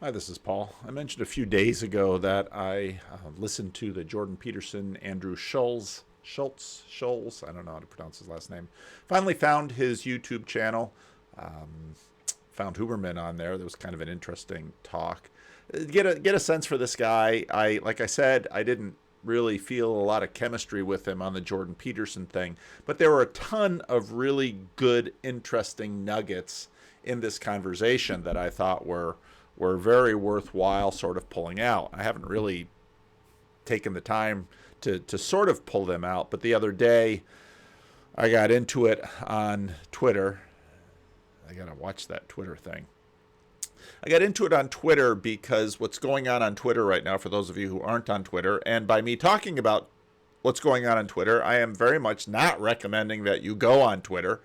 Hi, this is Paul. I mentioned a few days ago that I listened to the Jordan Peterson, Andrew Schulz, I don't know how to pronounce his last name. Finally found his YouTube channel. Um, Found Huberman on there. That was kind of an interesting talk. Get a sense for this guy. Like I said, I didn't really feel a lot of chemistry with him on the Jordan Peterson thing, but there were a ton of really good, interesting nuggets in this conversation that I thought were very worthwhile sort of pulling out. I haven't really taken the time to sort of pull them out, but the other day I got into it on Twitter. I got to watch that Twitter thing. I got into it on Twitter because what's going on Twitter right now, for those of you who aren't on Twitter, and by me talking about what's going on Twitter, I am very much not recommending that you go on Twitter.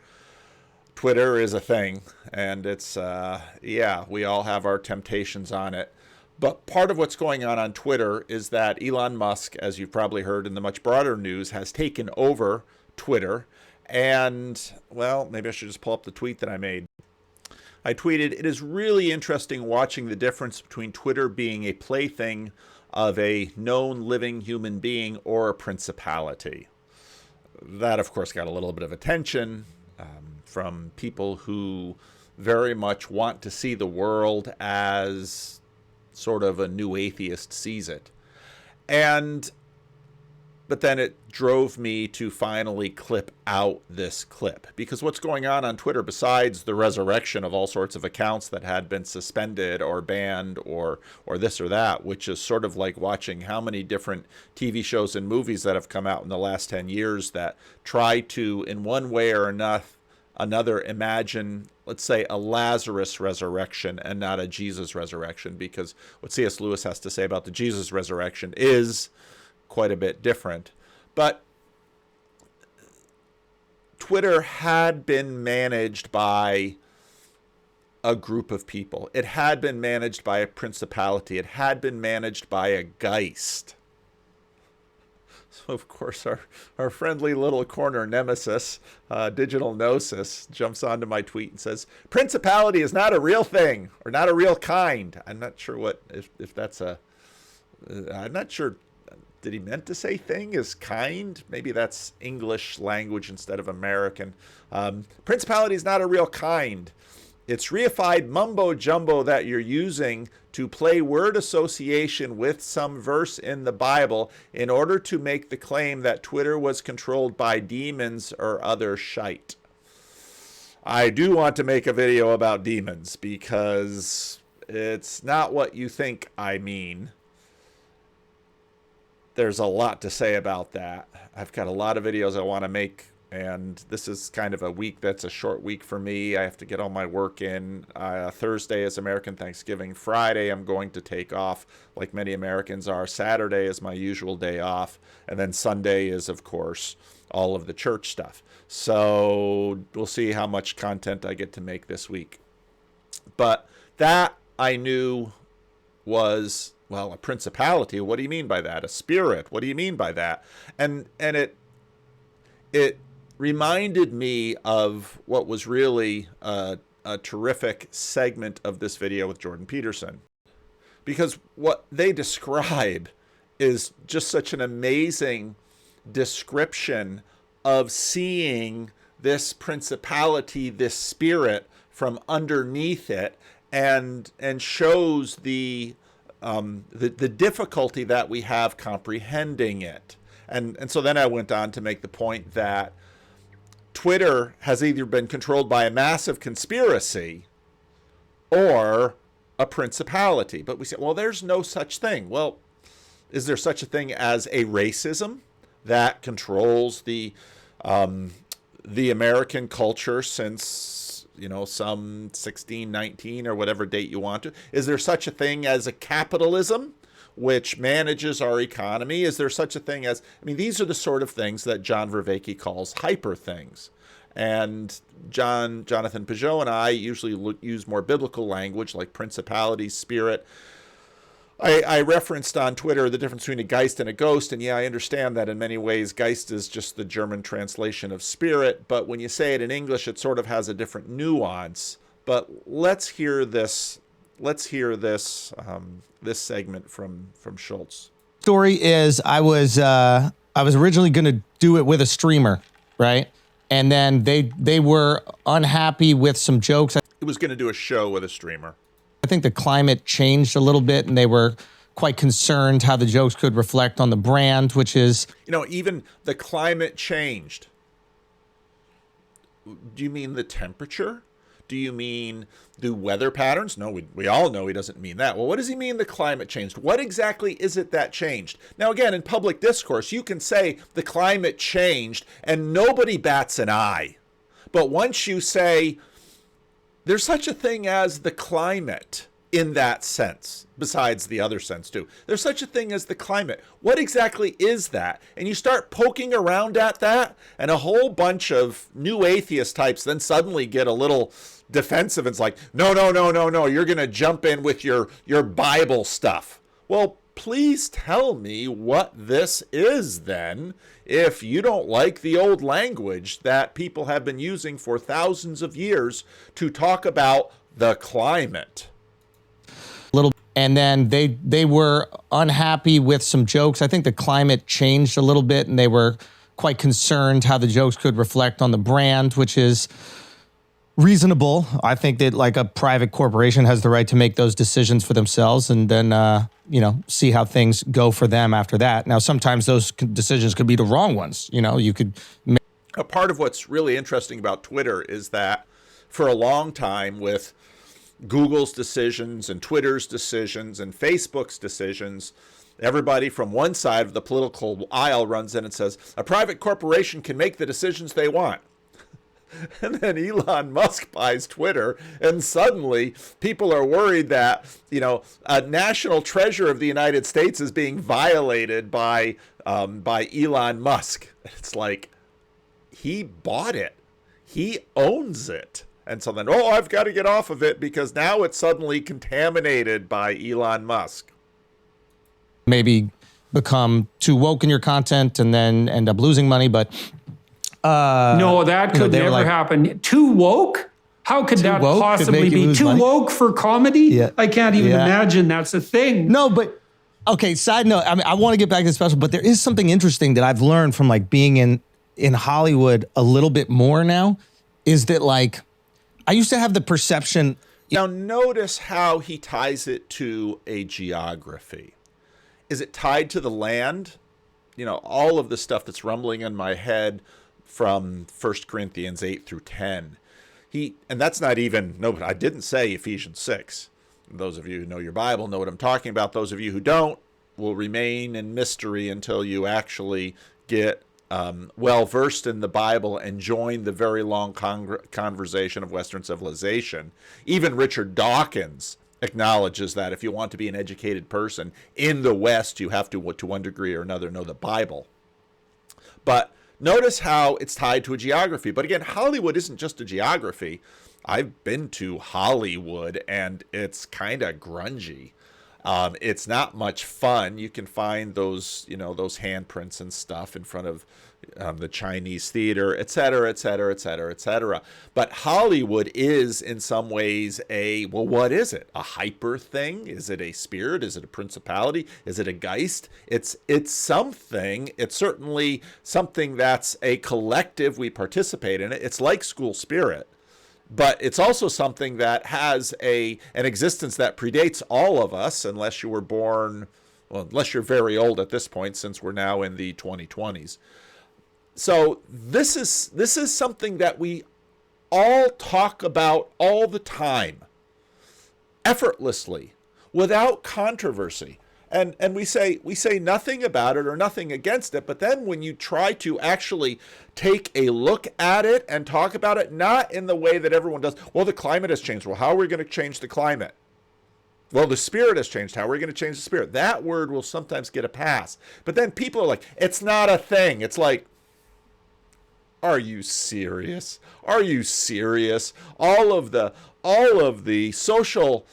Twitter is a thing, and it's, yeah, we all have our temptations on it. But part of what's going on Twitter is that Elon Musk, as you've probably heard in the much broader news, has taken over Twitter. And, well, maybe I should just pull up the tweet that I made. I tweeted, "It is really interesting watching the difference between Twitter being a plaything of a known living human being or a principality." That, of course, got a little bit of attention from people who very much want to see the world as sort of a new atheist sees it. But then it drove me to finally clip out this clip, because what's going on Twitter, besides the resurrection of all sorts of accounts that had been suspended or banned or this or that, which is sort of like watching how many different TV shows and movies that have come out in the last 10 years that try to, in one way or another, imagine, let's say, a Lazarus resurrection and not a Jesus resurrection, because what C.S. Lewis has to say about the Jesus resurrection is quite a bit different. But Twitter had been managed by a group of people. It had been managed by a principality. It had been managed by a Geist. So, of course, our friendly little corner nemesis, Digital Gnosis, jumps onto my tweet and says, "Principality is not a real thing, or not a real kind." I'm not sure if that's I'm not sure. Did he meant to say thing is kind? Maybe that's English language instead of American. Principality is not a real kind. It's reified mumbo jumbo that you're using to play word association with some verse in the Bible in order to make the claim that Twitter was controlled by demons or other shite. I do want to make a video about demons, because it's not what you think I mean. There's a lot to say about that. I've got a lot of videos I want to make, and this is kind of a week that's a short week for me. I have to get all my work in. Thursday is American Thanksgiving. Friday I'm going to take off, like many Americans are. Saturday is my usual day off. And then Sunday is, of course, all of the church stuff. So we'll see how much content I get to make this week. But that I knew was, well, a principality. What do you mean by that? A spirit. What do you mean by that? And it reminded me of what was really a terrific segment of this video with Jordan Peterson, because what they describe is just such an amazing description of seeing this principality, this spirit, from underneath it, and shows the difficulty that we have comprehending it. And so then I went on to make the point that Twitter has either been controlled by a massive conspiracy or a principality. But we say, well, there's no such thing. Well, is there such a thing as a racism that controls the American culture since, some 1619 or whatever date you want to? Is there such a thing as a capitalism which manages our economy? Is there such a thing as, these are the sort of things that John Vervaeke calls hyper things. And Jonathan Pageau and I usually use more biblical language like principality, spirit. I referenced on Twitter the difference between a Geist and a ghost, and yeah, I understand that in many ways Geist is just the German translation of spirit, but when you say it in English, it sort of has a different nuance. But let's hear this let's hear this this segment from Schulz. Story is I was originally going to do it with a streamer, right? And then they were unhappy with some jokes. He was going to do a show with a streamer. I think the climate changed a little bit, and they were quite concerned how the jokes could reflect on the brand, which is... Even the climate changed. Do you mean the temperature? Do you mean the weather patterns? No, we all know he doesn't mean that. Well, what does he mean the climate changed? What exactly is it that changed? Now, again, in public discourse, you can say the climate changed and nobody bats an eye. But once you say there's such a thing as the climate in that sense, besides the other sense too, there's such a thing as the climate. What exactly is that? And you start poking around at that, and a whole bunch of new atheist types then suddenly get a little defensive. It's like, no, you're going to jump in with your Bible stuff. Well, please tell me what this is then, if you don't like the old language that people have been using for thousands of years to talk about the climate. And then they were unhappy with some jokes. I think the climate changed a little bit, and they were quite concerned how the jokes could reflect on the brand, which is reasonable. I think that like a private corporation has the right to make those decisions for themselves, and then see how things go for them after that. Now, sometimes those decisions could be the wrong ones. You could. A part of what's really interesting about Twitter is that for a long time, with Google's decisions and Twitter's decisions and Facebook's decisions, everybody from one side of the political aisle runs in and says, a private corporation can make the decisions they want. And then Elon Musk buys Twitter, and suddenly people are worried that, a national treasure of the United States is being violated by Elon Musk. It's like, he bought it. He owns it. And so then, I've got to get off of it because now it's suddenly contaminated by Elon Musk. Maybe become too woke in your content and then end up losing money, but... no, that could never happen. Too woke? How could that possibly be? Too woke for comedy? Yeah. I can't even imagine that's a thing. No, but... Okay, side note, I want to get back to the special, but there is something interesting that I've learned from being in Hollywood a little bit more now, is that I used to have the perception... Now, notice how he ties it to a geography. Is it tied to the land? All of the stuff that's rumbling in my head from 1 Corinthians 8 through 10. And that's not even... No, I didn't say Ephesians 6. Those of you who know your Bible know what I'm talking about. Those of you who don't will remain in mystery until you actually get... well-versed in the Bible and join the very long conversation of Western civilization. Even Richard Dawkins acknowledges that if you want to be an educated person in the West, you have to one degree or another, know the Bible. But notice how it's tied to a geography. But again, Hollywood isn't just a geography. I've been to Hollywood, and it's kind of grungy. It's not much fun. You can find those handprints and stuff in front of the Chinese theater, et cetera, et cetera, et cetera, et cetera. But Hollywood is in some ways what is it? A hyper thing? Is it a spirit? Is it a principality? Is it a geist? It's something. It's certainly something that's a collective. We participate in it. It's like school spirit. But it's also something that has an existence that predates all of us, unless you were born, unless you're very old at this point, since we're now in the 2020s. So this is something that we all talk about all the time, effortlessly, without controversy. And we say nothing about it or nothing against it, but then when you try to actually take a look at it and talk about it, not in the way that everyone does, well, the climate has changed. Well, how are we going to change the climate? Well, the spirit has changed. How are we going to change the spirit? That word will sometimes get a pass. But then people are like, it's not a thing. It's like, are you serious? Are you serious? All of the social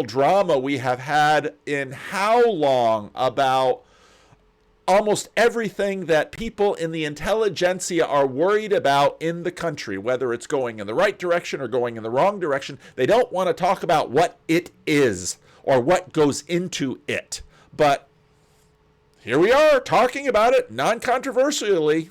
drama we have had in how long about almost everything that people in the intelligentsia are worried about in the country, whether it's going in the right direction or going in the wrong direction. They don't want to talk about what it is or what goes into it. But here we are talking about it non-controversially.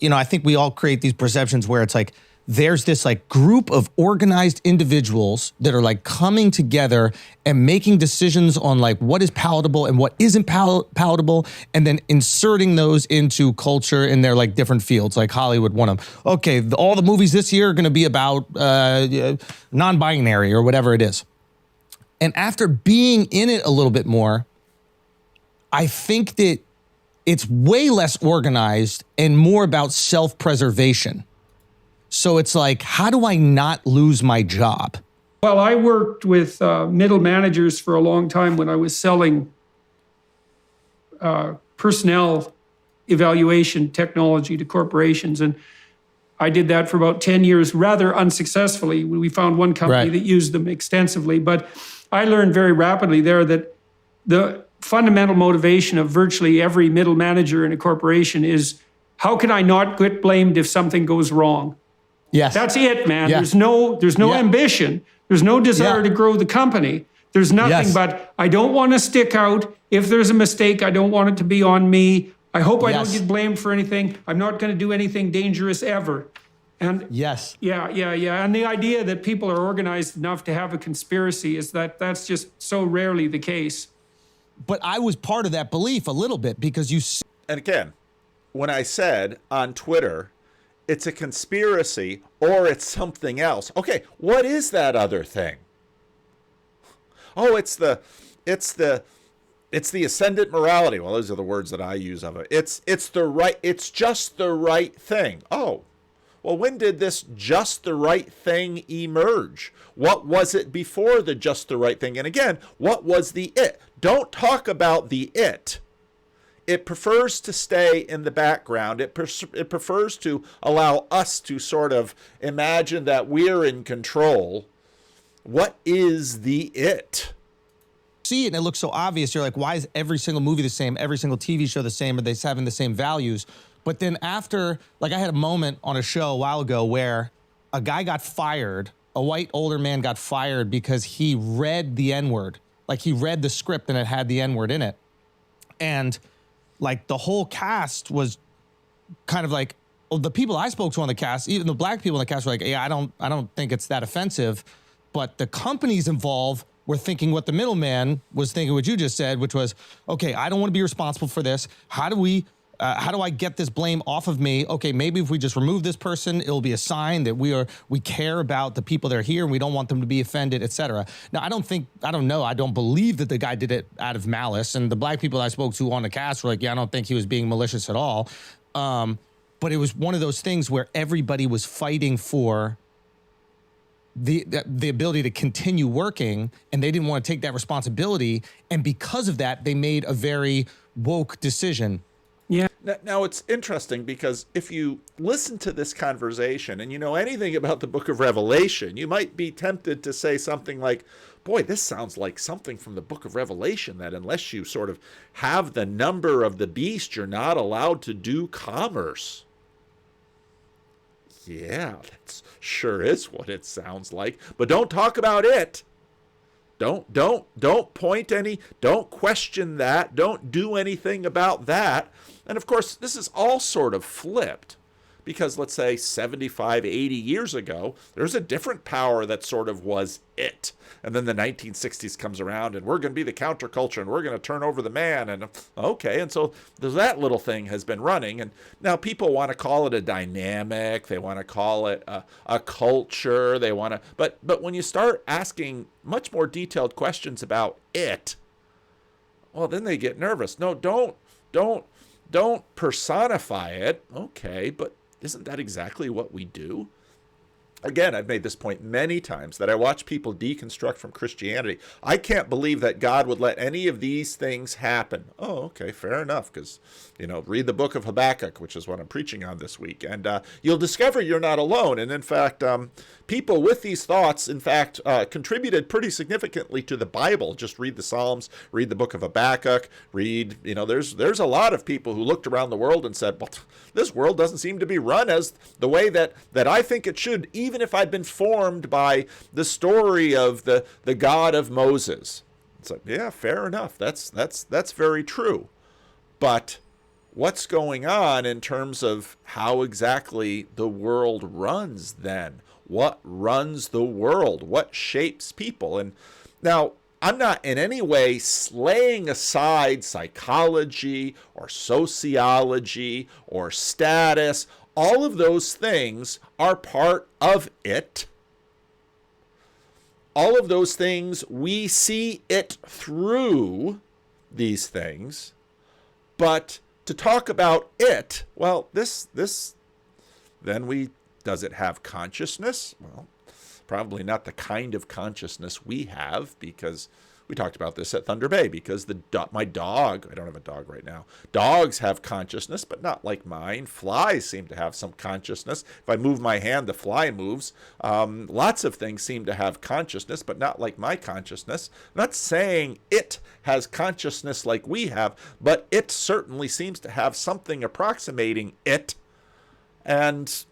I think we all create these perceptions where it's like, there's this like group of organized individuals that are like coming together and making decisions on like what is palatable and what isn't palatable, and then inserting those into culture in their like different fields, like Hollywood, one of them. Okay, all the movies this year are going to be about non-binary or whatever it is. And after being in it a little bit more, I think that it's way less organized and more about self-preservation. So it's like, how do I not lose my job? Well, I worked with middle managers for a long time when I was selling personnel evaluation technology to corporations. And I did that for about 10 years, rather unsuccessfully. We found one company that used them extensively. But I learned very rapidly there that the fundamental motivation of virtually every middle manager in a corporation is, how can I not get blamed if something goes wrong? Yes. That's it, man. Yeah. There's no ambition. There's no desire to grow the company. There's nothing but, I don't want to stick out. If there's a mistake, I don't want it to be on me. I hope I don't get blamed for anything. I'm not going to do anything dangerous ever. And yeah. And the idea that people are organized enough to have a conspiracy is that's just so rarely the case. But I was part of that belief a little bit because you... And again, when I said on Twitter, it's a conspiracy or it's something else. Okay, what is that other thing? Oh, it's the ascendant morality. Well, those are the words that I use of it. It's just the right thing. Oh, well, when did this just the right thing emerge? What was it before the just the right thing? And again, what was the it? Don't talk about the it. It prefers to stay in the background. It prefers to allow us to sort of imagine that we're in control. What is the it? See it and it looks so obvious. You're like, why is every single movie the same? Every single TV show the same? Are they having the same values? But then after, like I had a moment on a show a while ago where a guy got fired, a white older man got fired because he read the N-word. Like he read the script and it had the N-word in it. And like the whole cast was kind of like, well, the people I spoke to on the cast, even the black people in the cast were like, yeah, I don't think it's that offensive. But the companies involved were thinking what the middleman was thinking, what you just said, which was, okay, I don't want to be responsible for this. How do I get this blame off of me? Okay, maybe if we just remove this person, it'll be a sign that we care about the people that are here and we don't want them to be offended, etc. Now, I don't believe that the guy did it out of malice. And the black people I spoke to on the cast were like, yeah, I don't think he was being malicious at all. But it was one of those things where everybody was fighting for the ability to continue working, and they didn't want to take that responsibility. And because of that, they made a very woke decision. Yeah. Now, it's interesting because if you listen to this conversation and you know anything about the book of Revelation, you might be tempted to say something like, boy, this sounds like something from the book of Revelation, that unless you sort of have the number of the beast, you're not allowed to do commerce. Yeah, that sure is what it sounds like. But don't talk about it. Don't question that. Don't do anything about that. And of course, this is all sort of flipped because let's say 75, 80 years ago, there's a different power that sort of was it. And then the 1960s comes around and we're going to be the counterculture and we're going to turn over the man. And okay, and so that little thing has been running. And now people want to call it a dynamic. They want to call it a culture. They want to, but when you start asking much more detailed questions about it, well, then they get nervous. No, don't personify it. Okay, but isn't that exactly what we do? Again, I've made this point many times that I watch people deconstruct from Christianity. I can't believe that God would let any of these things happen. Oh, okay, fair enough, because, read the book of Habakkuk, which is what I'm preaching on this week, and you'll discover you're not alone. And in fact, people with these thoughts, in fact, contributed pretty significantly to the Bible. Just read the Psalms, read the book of Habakkuk, read, there's a lot of people who looked around the world and said, well, this world doesn't seem to be run as the way that I think it should, even if I'd been formed by the story of the God of Moses. It's like, yeah, fair enough. That's very true. But what's going on in terms of how exactly the world runs then? What runs the world? What shapes people? And now, I'm not in any way laying aside psychology or sociology or status. All of those things are part of it. All of those things, we see it through these things. But to talk about it, well, does it have consciousness? Well, probably not the kind of consciousness we have, because we talked about this at Thunder Bay, because my dog, I don't have a dog right now, dogs have consciousness, but not like mine. Flies seem to have some consciousness. If I move my hand, the fly moves. Lots of things seem to have consciousness, but not like my consciousness. I'm not saying it has consciousness like we have, but it certainly seems to have something approximating it. And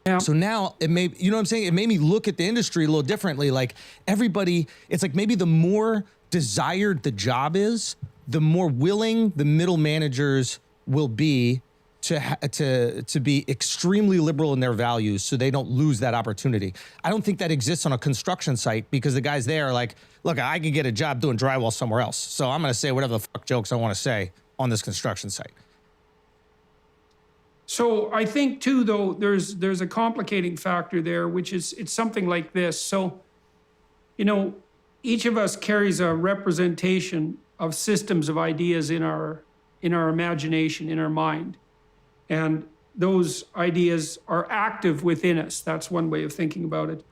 yeah. So now it may, you know what I'm saying? It made me look at the industry a little differently. Like everybody, it's like maybe the more desired the job is, the more willing the middle managers will be to be extremely liberal in their values, so they don't lose that opportunity. I don't think that exists on a construction site, because the guys there are like, look, I can get a job doing drywall somewhere else, so I'm going to say whatever the fuck jokes I want to say on this construction site. So I think too, though, there's a complicating factor there, which is it's something like this. So, each of us carries a representation of systems of ideas in our imagination, in our mind. And those ideas are active within us. That's one way of thinking about it.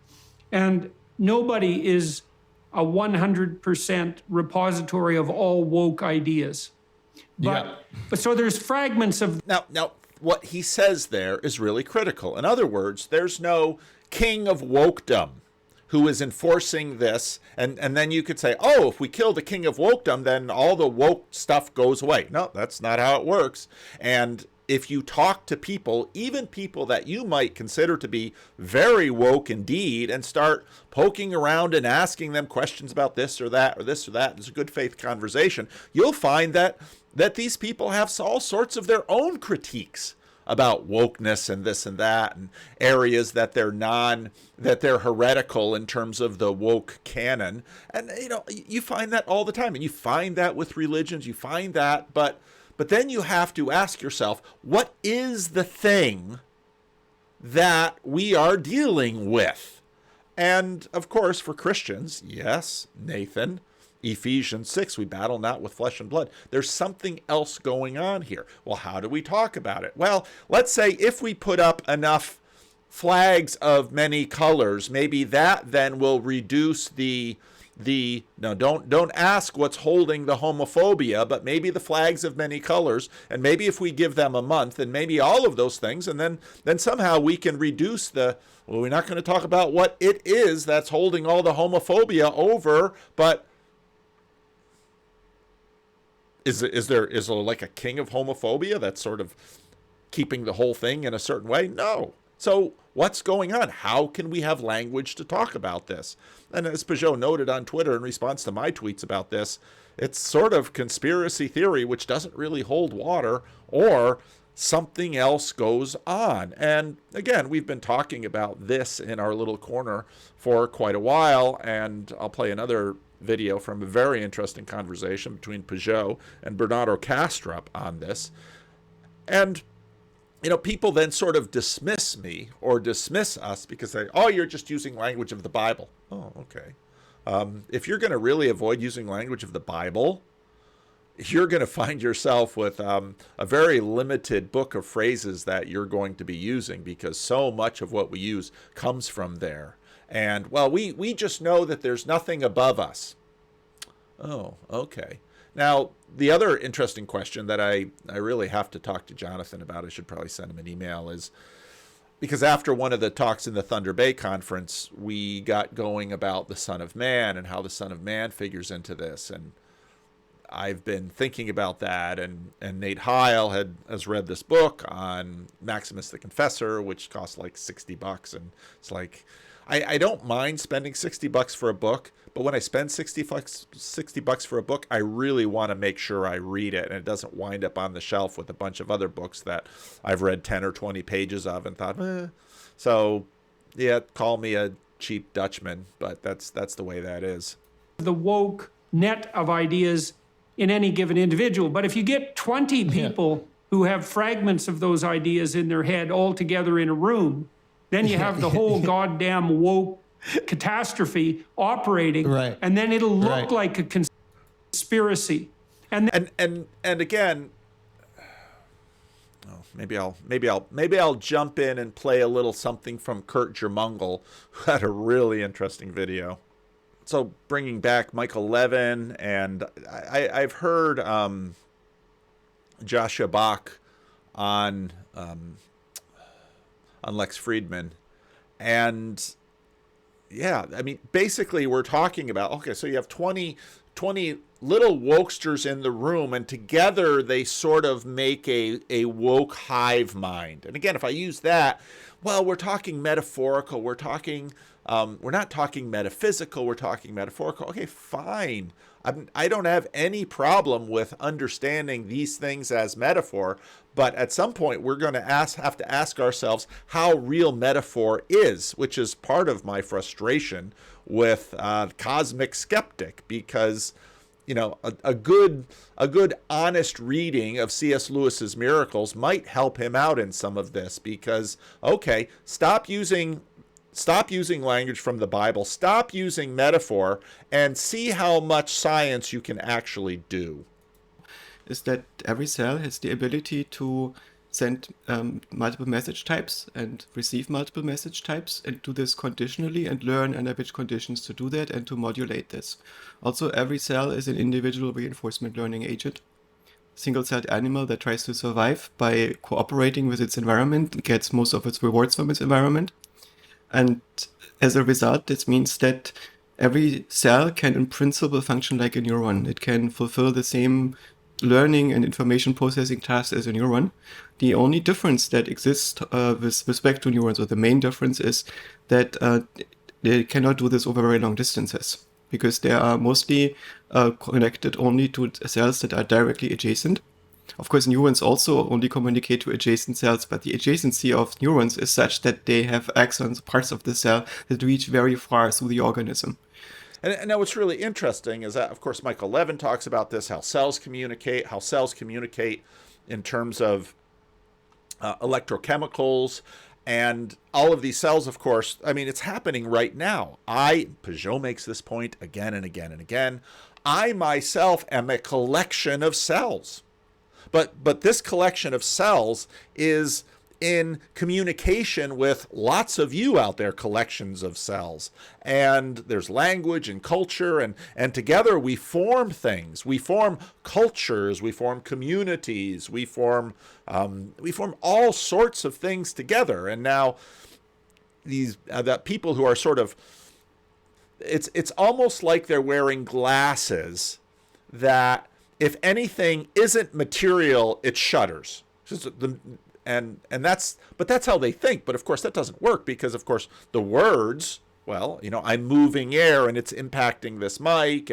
And nobody is a 100% repository of all woke ideas. But so there's fragments of... Now, what he says there is really critical. In other words, there's no king of wokedom who is enforcing this, and then you could say, oh, if we kill the king of wokedom, then all the woke stuff goes away. No, that's not how it works. And if you talk to people, even people that you might consider to be very woke indeed, and start poking around and asking them questions about this or that or this or that, it's a good faith conversation, you'll find that these people have all sorts of their own critiques about wokeness and this and that, and areas that they're heretical in terms of the woke canon. And you find that all the time, and you find that with religions, you find that, but then you have to ask yourself, what is the thing that we are dealing with? And of course, for Christians, yes, Nathan, Ephesians 6, we battle not with flesh and blood. There's something else going on here. Well, how do we talk about it? Well, let's say if we put up enough flags of many colors, maybe that then will reduce no, don't ask what's holding the homophobia, but maybe the flags of many colors, and maybe if we give them a month, and maybe all of those things, and then somehow we can reduce we're not going to talk about what it is that's holding all the homophobia over, but is there like a king of homophobia that's sort of keeping the whole thing in a certain way? No. So what's going on? How can we have language to talk about this? And as Pageau noted on Twitter in response to my tweets about this, it's sort of conspiracy theory, which doesn't really hold water, or something else goes on. And again, we've been talking about this in our little corner for quite a while, and I'll play another video from a very interesting conversation between Pageau and Bernardo Kastrup on this. And people then sort of dismiss me or dismiss us because you're just using language of the Bible. Oh, okay. If you're going to really avoid using language of the Bible, you're going to find yourself with a very limited book of phrases that you're going to be using, because so much of what we use comes from there. And, well, we just know that there's nothing above us. Oh, okay. Now, the other interesting question that I really have to talk to Jonathan about, I should probably send him an email, is because after one of the talks in the Thunder Bay conference, we got going about the Son of Man and how the Son of Man figures into this. And I've been thinking about that, and Nate Heil has read this book on Maximus the Confessor, which costs like $60, and it's like, I don't mind spending $60 for a book, but when I spend $60 for a book, I really want to make sure I read it and it doesn't wind up on the shelf with a bunch of other books that I've read 10 or 20 pages of and thought, eh. So yeah, call me a cheap Dutchman, but that's the way that is. The woke net of ideas in any given individual. But if you get 20 people who have fragments of those ideas in their head all together in a room, then you have the whole goddamn woke catastrophe operating, and then it'll look like a conspiracy. And again, maybe I'll jump in and play a little something from Kurt Jermungle, who had a really interesting video. So bringing back Michael Levin, and I've heard Joshua Bach on Lex Friedman, and yeah, I mean, basically we're talking about, okay, so you have 20 little wokesters in the room, and together they sort of make a woke hive mind. And again, if I use that, well, we're talking metaphorical, we're talking, we're not talking metaphysical, we're talking metaphorical. Okay, fine. I don't have any problem with understanding these things as metaphor, but at some point we're going to have to ask ourselves how real metaphor is, which is part of my frustration with Cosmic Skeptic, because you know, a good honest reading of C.S. Lewis's Miracles might help him out in some of this, because okay, stop using language from the Bible, stop using metaphor, and see how much science you can actually do. Is that every cell has the ability to send multiple message types and receive multiple message types, and do this conditionally and learn under which conditions to do that and to modulate this. Also, every cell is an individual reinforcement learning agent. Single-celled animal that tries to survive by cooperating with its environment and gets most of its rewards from its environment. And as a result, this means that every cell can in principle function like a neuron. It can fulfill the same learning and information processing tasks as a neuron. The only difference that exists with respect to neurons, or the main difference, is that they cannot do this over very long distances, because they are mostly connected only to cells that are directly adjacent. Of course, neurons also only communicate to adjacent cells, but the adjacency of neurons is such that they have axons, parts of the cell, that reach very far through the organism. And now what's really interesting is that, of course, Michael Levin talks about this, how cells communicate in terms of electrochemicals, and all of these cells, of course, I mean, it's happening right now. Pageau makes this point again and again and again. I myself am a collection of cells. But this collection of cells is in communication with lots of you out there, collections of cells. And there's language and culture, and together we form things. We form cultures, we form communities, we form all sorts of things together. And now these that people who are sort of, it's almost like they're wearing glasses that, if anything isn't material, it shudders. And that's how they think. But of course that doesn't work, because of course the words, well, you know, I'm moving air and it's impacting this mic,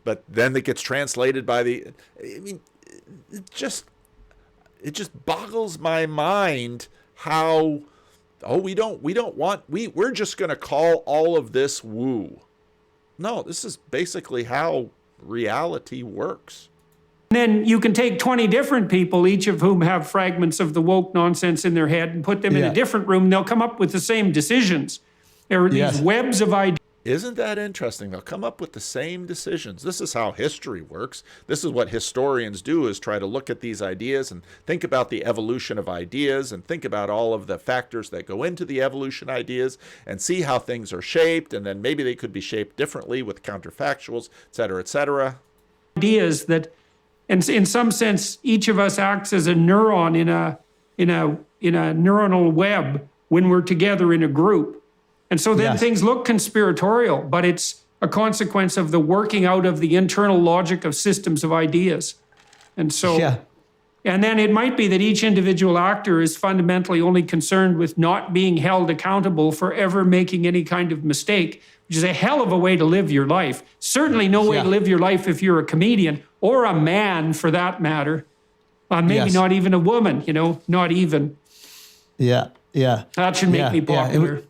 but then it gets translated by I mean, it just boggles my mind how, we're just going to call all of this woo. No, this is basically how reality works. Then you can take 20 different people, each of whom have fragments of the woke nonsense in their head, and put them in a different room. They'll come up with the same decisions. There are these webs of ideas. Isn't that interesting? They'll come up with the same decisions. This is how history works. This is what historians do, is try to look at these ideas and think about the evolution of ideas and think about all of the factors that go into the evolution ideas and see how things are shaped. And then maybe they could be shaped differently with counterfactuals, et cetera, et cetera. Ideas that, and in some sense, each of us acts as a neuron in a neuronal web when we're together in a group. And so then things look conspiratorial, but it's a consequence of the working out of the internal logic of systems of ideas. And so, and then it might be that each individual actor is fundamentally only concerned with not being held accountable for ever making any kind of mistake, which is a hell of a way to live your life. Certainly no way to live your life if you're a comedian, or a man for that matter. Maybe not even a woman, not even. Yeah. That should make me popular.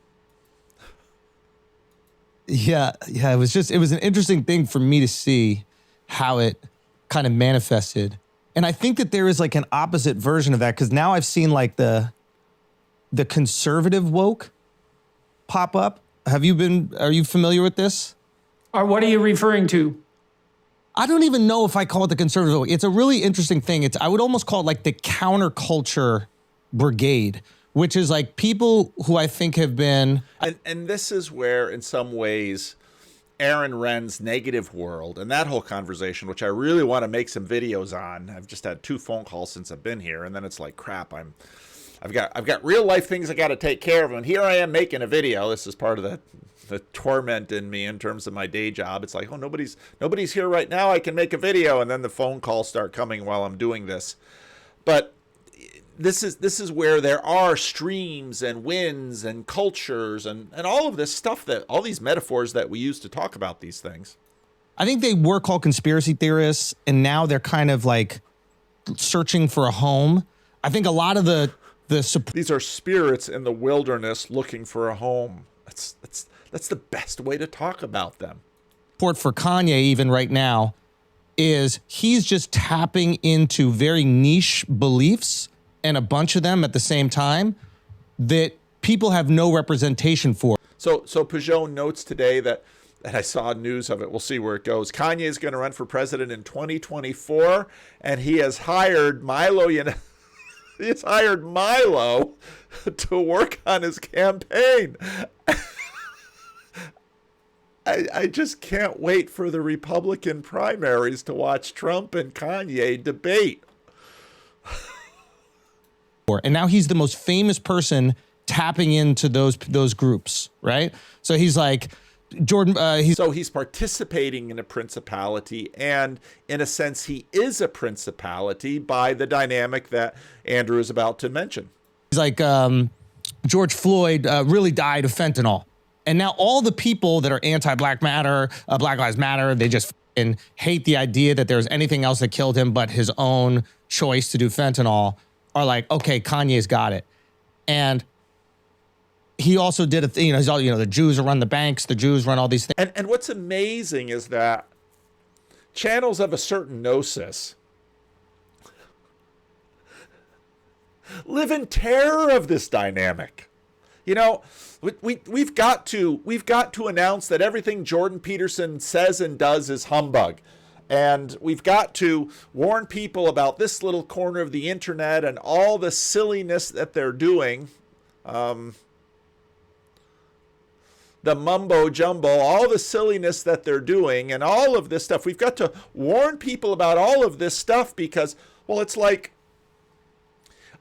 It was an interesting thing for me to see how it kind of manifested. And I think that there is like an opposite version of that, because now I've seen like the conservative woke pop up. Are you familiar with this? What are you referring to? I don't even know if I call it the conservative woke. It's a really interesting thing. I would almost call it like the counterculture brigade, which is like people who I think have been... And this is where, in some ways, Aaron Renn's Negative World and that whole conversation, which I really want to make some videos on. I've just had 2 phone calls since I've been here, and then it's like, crap, I've got real life things I got to take care of, and here I am making a video. This is part of the torment in me in terms of my day job. It's like, oh, nobody's here right now. I can make a video, and then the phone calls start coming while I'm doing this. But this is where there are streams and winds and cultures and all of this stuff, all these metaphors that we use to talk about these things. I think they were called conspiracy theorists, and now they're kind of like searching for a home. I think a lot of these are spirits in the wilderness looking for a home. That's the best way to talk about them. Support for Kanye even right now is he's just tapping into very niche beliefs, and a bunch of them at the same time, that people have no representation for. So Pageau notes today that I saw news of it. We'll see where it goes. Kanye is going to run for president in 2024, and he has hired Milo. He's hired Milo to work on his campaign. I just can't wait for the Republican primaries to watch Trump and Kanye debate. And now he's the most famous person tapping into those groups, right? So he's like, Jordan, he's participating in a principality, and in a sense, he is a principality by the dynamic that Andrew is about to mention. He's like, George Floyd really died of fentanyl. And now all the people that are anti-Black Matter, Black Lives Matter, they just hate the idea that there's anything else that killed him but his own choice to do fentanyl, are like, okay, Kanye's got it. And he also did a thing, he's all, the Jews run the banks, the Jews run all these things. And what's amazing is that channels of a certain gnosis live in terror of this dynamic. We've got to announce that everything Jordan Peterson says and does is humbug. And we've got to warn people about this little corner of the internet and all the silliness that they're doing. The mumbo jumbo, all the silliness that they're doing and all of this stuff. We've got to warn people about all of this stuff because, well, it's like,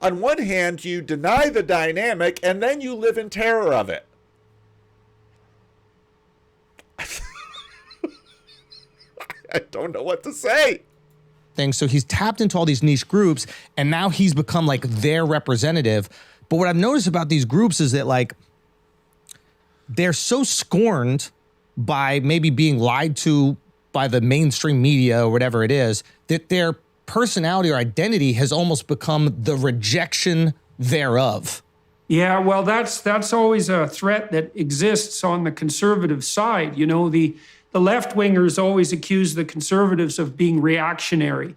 on one hand, you deny the dynamic and then you live in terror of it. I don't know what to say. So he's tapped into all these niche groups, and now he's become like their representative. But what I've noticed about these groups is that like they're so scorned by maybe being lied to by the mainstream media or whatever it is, that their personality or identity has almost become the rejection thereof. Yeah, well, that's always a threat that exists on the conservative side. The left-wingers always accuse the conservatives of being reactionary.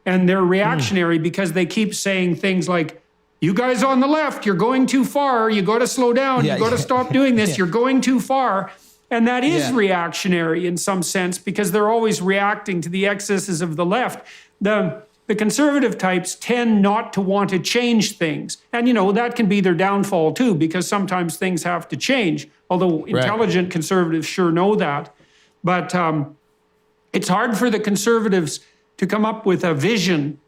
And they're reactionary because they keep saying things like, you guys on the left, you're going too far. You got to slow down. You got to stop doing this. You're going too far. And that is reactionary in some sense, because they're always reacting to the excesses of the left. The conservative types tend not to want to change things. And, that can be their downfall too, because sometimes things have to change, although intelligent conservatives sure know that. But it's hard for the conservatives to come up with a vision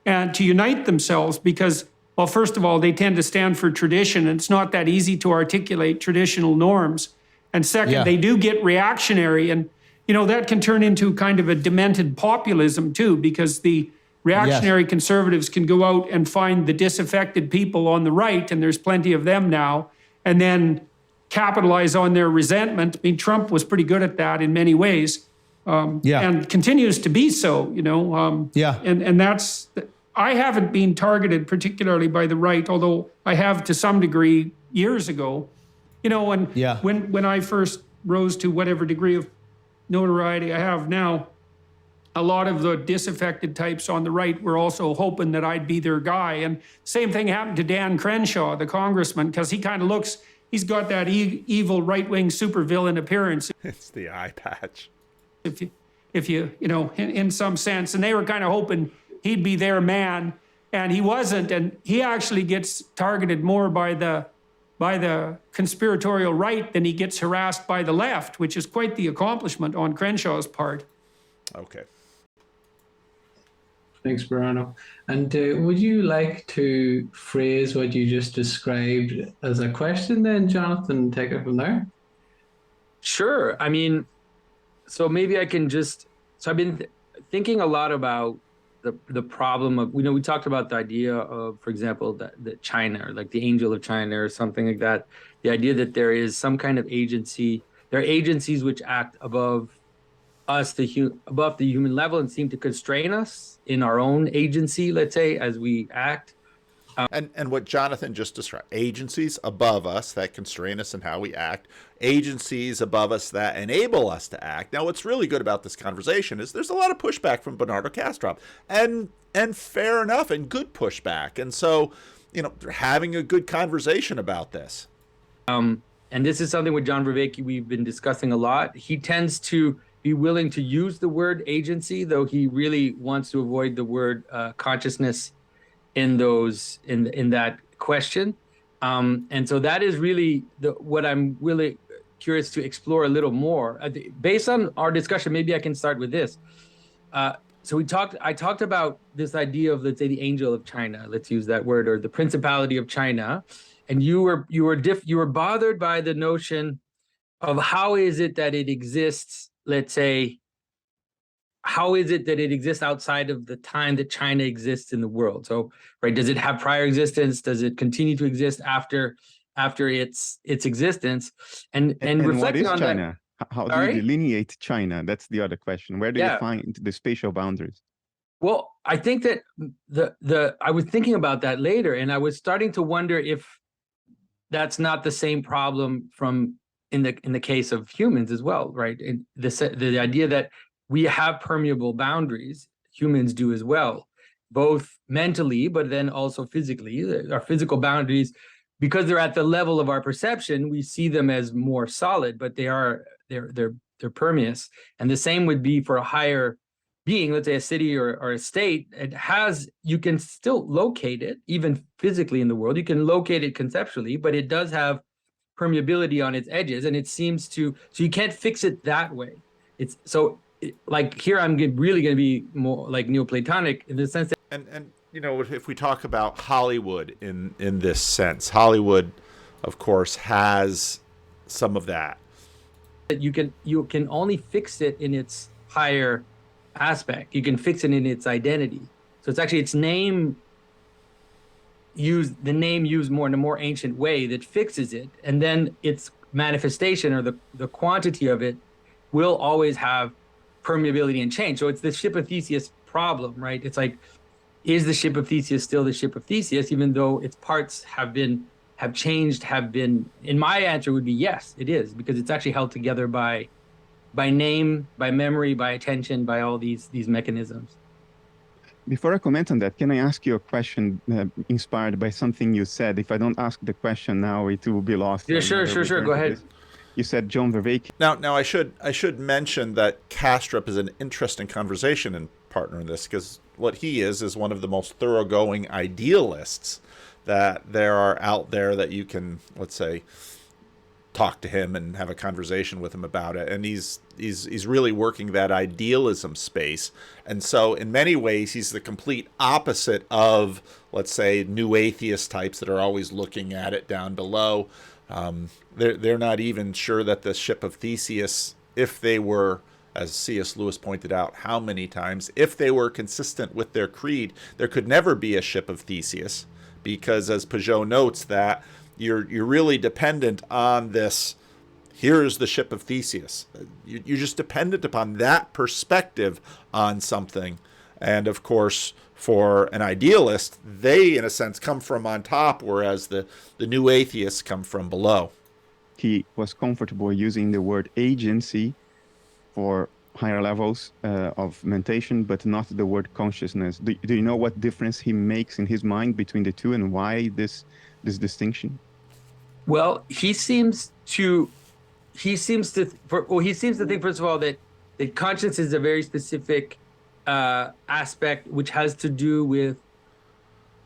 and to unite themselves because, well, first of all, they tend to stand for tradition, and it's not that easy to articulate traditional norms. And second, they do get reactionary, and, that can turn into kind of a demented populism too, because the reactionary conservatives can go out and find the disaffected people on the right, and there's plenty of them now, and then capitalize on their resentment. I mean, Trump was pretty good at that in many ways, and continues to be so, and that's, I haven't been targeted particularly by the right, although I have to some degree years ago, when I first rose to whatever degree of notoriety I have now, a lot of the disaffected types on the right were also hoping that I'd be their guy. And same thing happened to Dan Crenshaw, the congressman, because he kind of looks, he's got that evil right-wing supervillain appearance. It's the eye patch. If you in some sense. And they were kind of hoping he'd be their man, and he wasn't. And he actually gets targeted more by the conspiratorial right than he gets harassed by the left, which is quite the accomplishment on Crenshaw's part. Okay. Thanks, Bruno. And would you like to phrase what you just described as a question then, Jonathan, and take it from there? Sure. I mean, so maybe I can just, so I've been thinking a lot about the problem of, we talked about the idea of, for example, that China, or like the angel of China or something like that. The idea that there is some kind of agency, there are agencies which act above us, above the human level, and seem to constrain us in our own agency, let's say, as we act. And what Jonathan just described, agencies above us that constrain us in how we act, agencies above us that enable us to act. Now, what's really good about this conversation is there's a lot of pushback from Bernardo Kastrup, and fair enough, and good pushback. And so, they're having a good conversation about this. And this is something with John Vervaeke we've been discussing a lot. He tends to be willing to use the word agency, though he really wants to avoid the word consciousness in that question. And so that is really what I'm really curious to explore a little more. Based on our discussion, maybe I can start with this. So I talked about this idea of, let's say, the angel of China, let's use that word, or the principality of China. And you were bothered by the notion of how is it that it exists, let's say, how is it that it exists outside of the time that China exists in the world? So, right, does it have prior existence? Does it continue to exist after its existence? And reflecting what is on China? How do you delineate China? That's the other question. Where do you find the spatial boundaries? Well, I think that I was thinking about that later, and I was starting to wonder if that's not the same problem in the case of humans as well, right? And the idea that we have permeable boundaries, humans do as well, both mentally, but then also physically. Our physical boundaries, because they're at the level of our perception, we see them as more solid, but they're permeous. And the same would be for a higher being, let's say a city or a state. You can still locate it, even physically in the world. You can locate it conceptually, but it does have permeability on its edges, and it seems to, so you can't fix it that way. It's so, like here I'm really going to be more like Neoplatonic in the sense that, and if we talk about Hollywood in this sense, Hollywood, of course, has some of that. You can only fix it in its higher aspect. You can fix it in its identity. So it's actually its name used more in a more ancient way that fixes it, and then its manifestation or the quantity of it will always have permeability and change. So it's the ship of Theseus problem, right? It's like, is the ship of Theseus still the ship of Theseus, even though its parts have changed, and my answer would be yes, it is, because it's actually held together by name, by memory, by attention, by all these mechanisms. Before I comment on that, can I ask you a question inspired by something you said? If I don't ask the question now, it will be lost. Yeah, sure. Go ahead. You said John Vervaeke. Now I should mention that Kastrup is an interesting conversation and partner in this, because what he is one of the most thoroughgoing idealists that there are out there, that you can, let's say, talk to him and have a conversation with him about it. And he's really working that idealism space. And so in many ways, he's the complete opposite of, let's say, new atheist types that are always looking at it down below. They're not even sure that the ship of Theseus, if they were, as C.S. Lewis pointed out how many times, if they were consistent with their creed, there could never be a ship of Theseus, because as Pageau notes, that you're really dependent on this, here's the ship of Theseus. You're just dependent upon that perspective on something. And of course, for an idealist, they, in a sense, come from on top, whereas the new atheists come from below. He was comfortable using the word agency for higher levels of mentation, but not the word consciousness. Do you know what difference he makes in his mind between the two, and why this distinction? Well, he seems to think, first of all, that conscience is a very specific aspect, which has to do with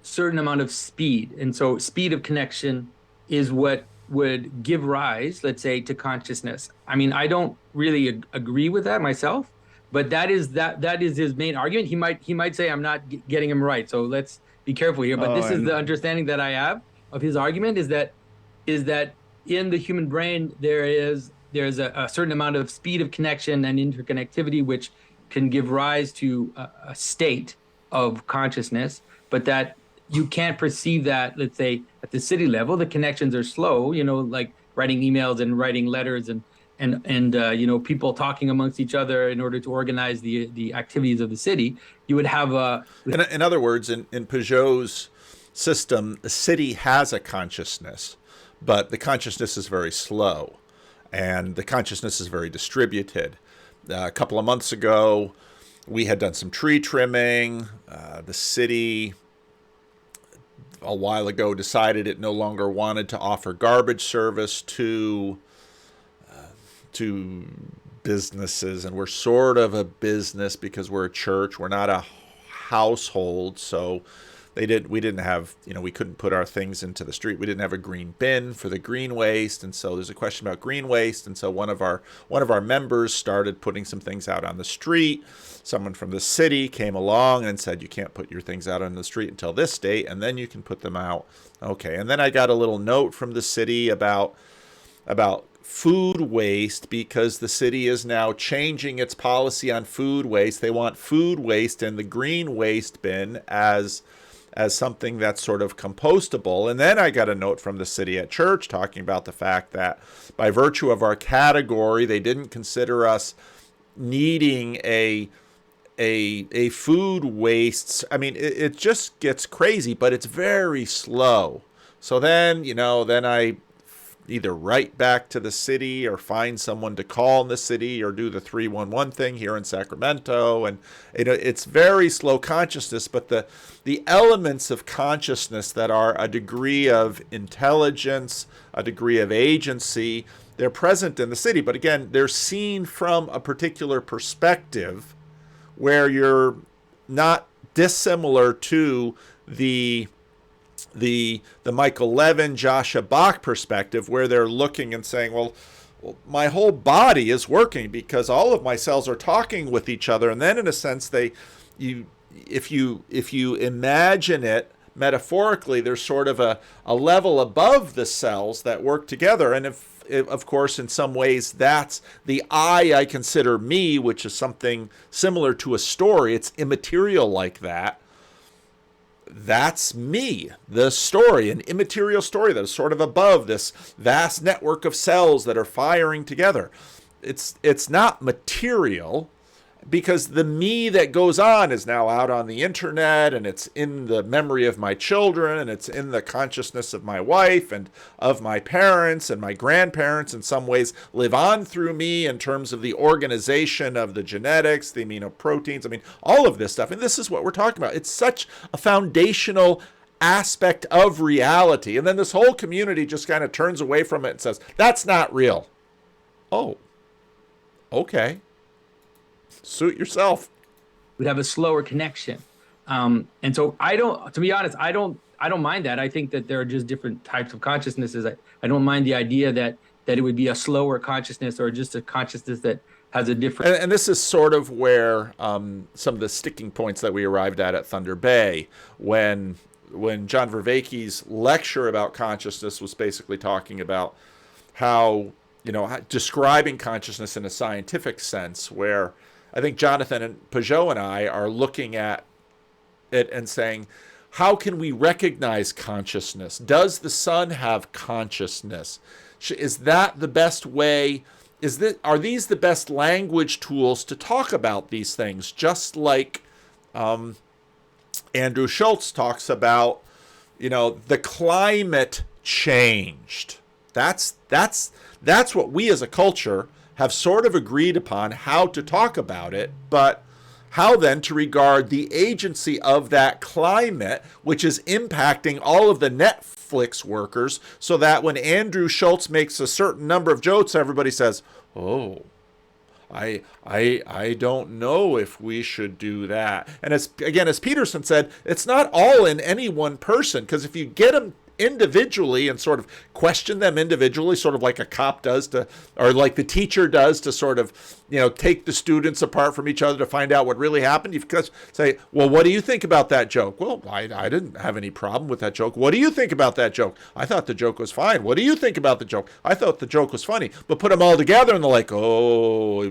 certain amount of speed. And so speed of connection is what would give rise, let's say, to consciousness. I mean, I don't really agree with that myself, but that is his main argument. He might say I'm not getting him right, so let's be careful here. But this is the understanding that I have of his argument, is that in the human brain there's a certain amount of speed of connection and interconnectivity which can give rise to a state of consciousness, but that you can't perceive that, let's say, at the city level. The connections are slow, like writing emails and writing letters and people talking amongst each other in order to organize the activities of the city. You would have in other words, in Pageau's system, the city has a consciousness, but the consciousness is very slow, and the consciousness is very distributed. A couple of months ago, we had done some tree trimming. The city, a while ago, decided it no longer wanted to offer garbage service to businesses, and we're sort of a business because we're a church. We're not a household, so we didn't have, we couldn't put our things into the street. We didn't have a green bin for the green waste, and so there's a question about green waste, and so one of our members started putting some things out on the street. Someone from the city came along and said, you can't put your things out on the street until this date, and then you can put them out. Okay, and then I got a little note from the city about food waste, because the city is now changing its policy on food waste. They want food waste in the green waste bin as something that's sort of compostable. And then I got a note from the city at church talking about the fact that by virtue of our category, they didn't consider us needing a food waste. I mean, it just gets crazy, but it's very slow. So then, then I either write back to the city or find someone to call in the city or do the 311 thing here in Sacramento. And it's very slow consciousness, but the elements of consciousness that are a degree of intelligence, a degree of agency, they're present in the city. But again, they're seen from a particular perspective where you're not dissimilar to the Michael Levin, Joshua Bach perspective, where they're looking and saying, well, my whole body is working because all of my cells are talking with each other. And then in a sense, if you imagine it metaphorically, there's sort of a level above the cells that work together. And if of course, in some ways, that's the I consider me, which is something similar to a story. It's immaterial like that. That's me, the story, an immaterial story that is sort of above this vast network of cells that are firing together. It's not material, because the me that goes on is now out on the internet, and it's in the memory of my children, and it's in the consciousness of my wife and of my parents, and my grandparents in some ways live on through me in terms of the organization of the genetics, the aminoproteins, all of this stuff. And this is what we're talking about. It's such a foundational aspect of reality. And then this whole community just kind of turns away from it and says, that's not real. Oh, okay. Suit yourself. We'd have a slower connection. And so to be honest, I don't mind that. I think that there are just different types of consciousnesses. I don't mind the idea that it would be a slower consciousness or just a consciousness that has a different. And this is sort of where some of the sticking points that we arrived at Thunder Bay, when John Vervaeke's lecture about consciousness was basically talking about how, describing consciousness in a scientific sense, where I think Jonathan and Pageau and I are looking at it and saying, how can we recognize consciousness? Does the sun have consciousness? Is that the best way? Are these the best language tools to talk about these things? Just like Andrew Schulz talks about, the climate changed. That's what we as a culture have sort of agreed upon how to talk about it, but how then to regard the agency of that climate, which is impacting all of the Netflix workers, so that when Andrew Schulz makes a certain number of jokes, everybody says, oh, I don't know if we should do that. And as Peterson said, it's not all in any one person, because if you get them individually and sort of question them individually, sort of like a cop does or like the teacher does to sort of, take the students apart from each other to find out what really happened. You can say, well, what do you think about that joke? Well, I didn't have any problem with that joke. What do you think about that joke? I thought the joke was fine. What do you think about the joke? I thought the joke was funny. But put them all together and they're like, oh,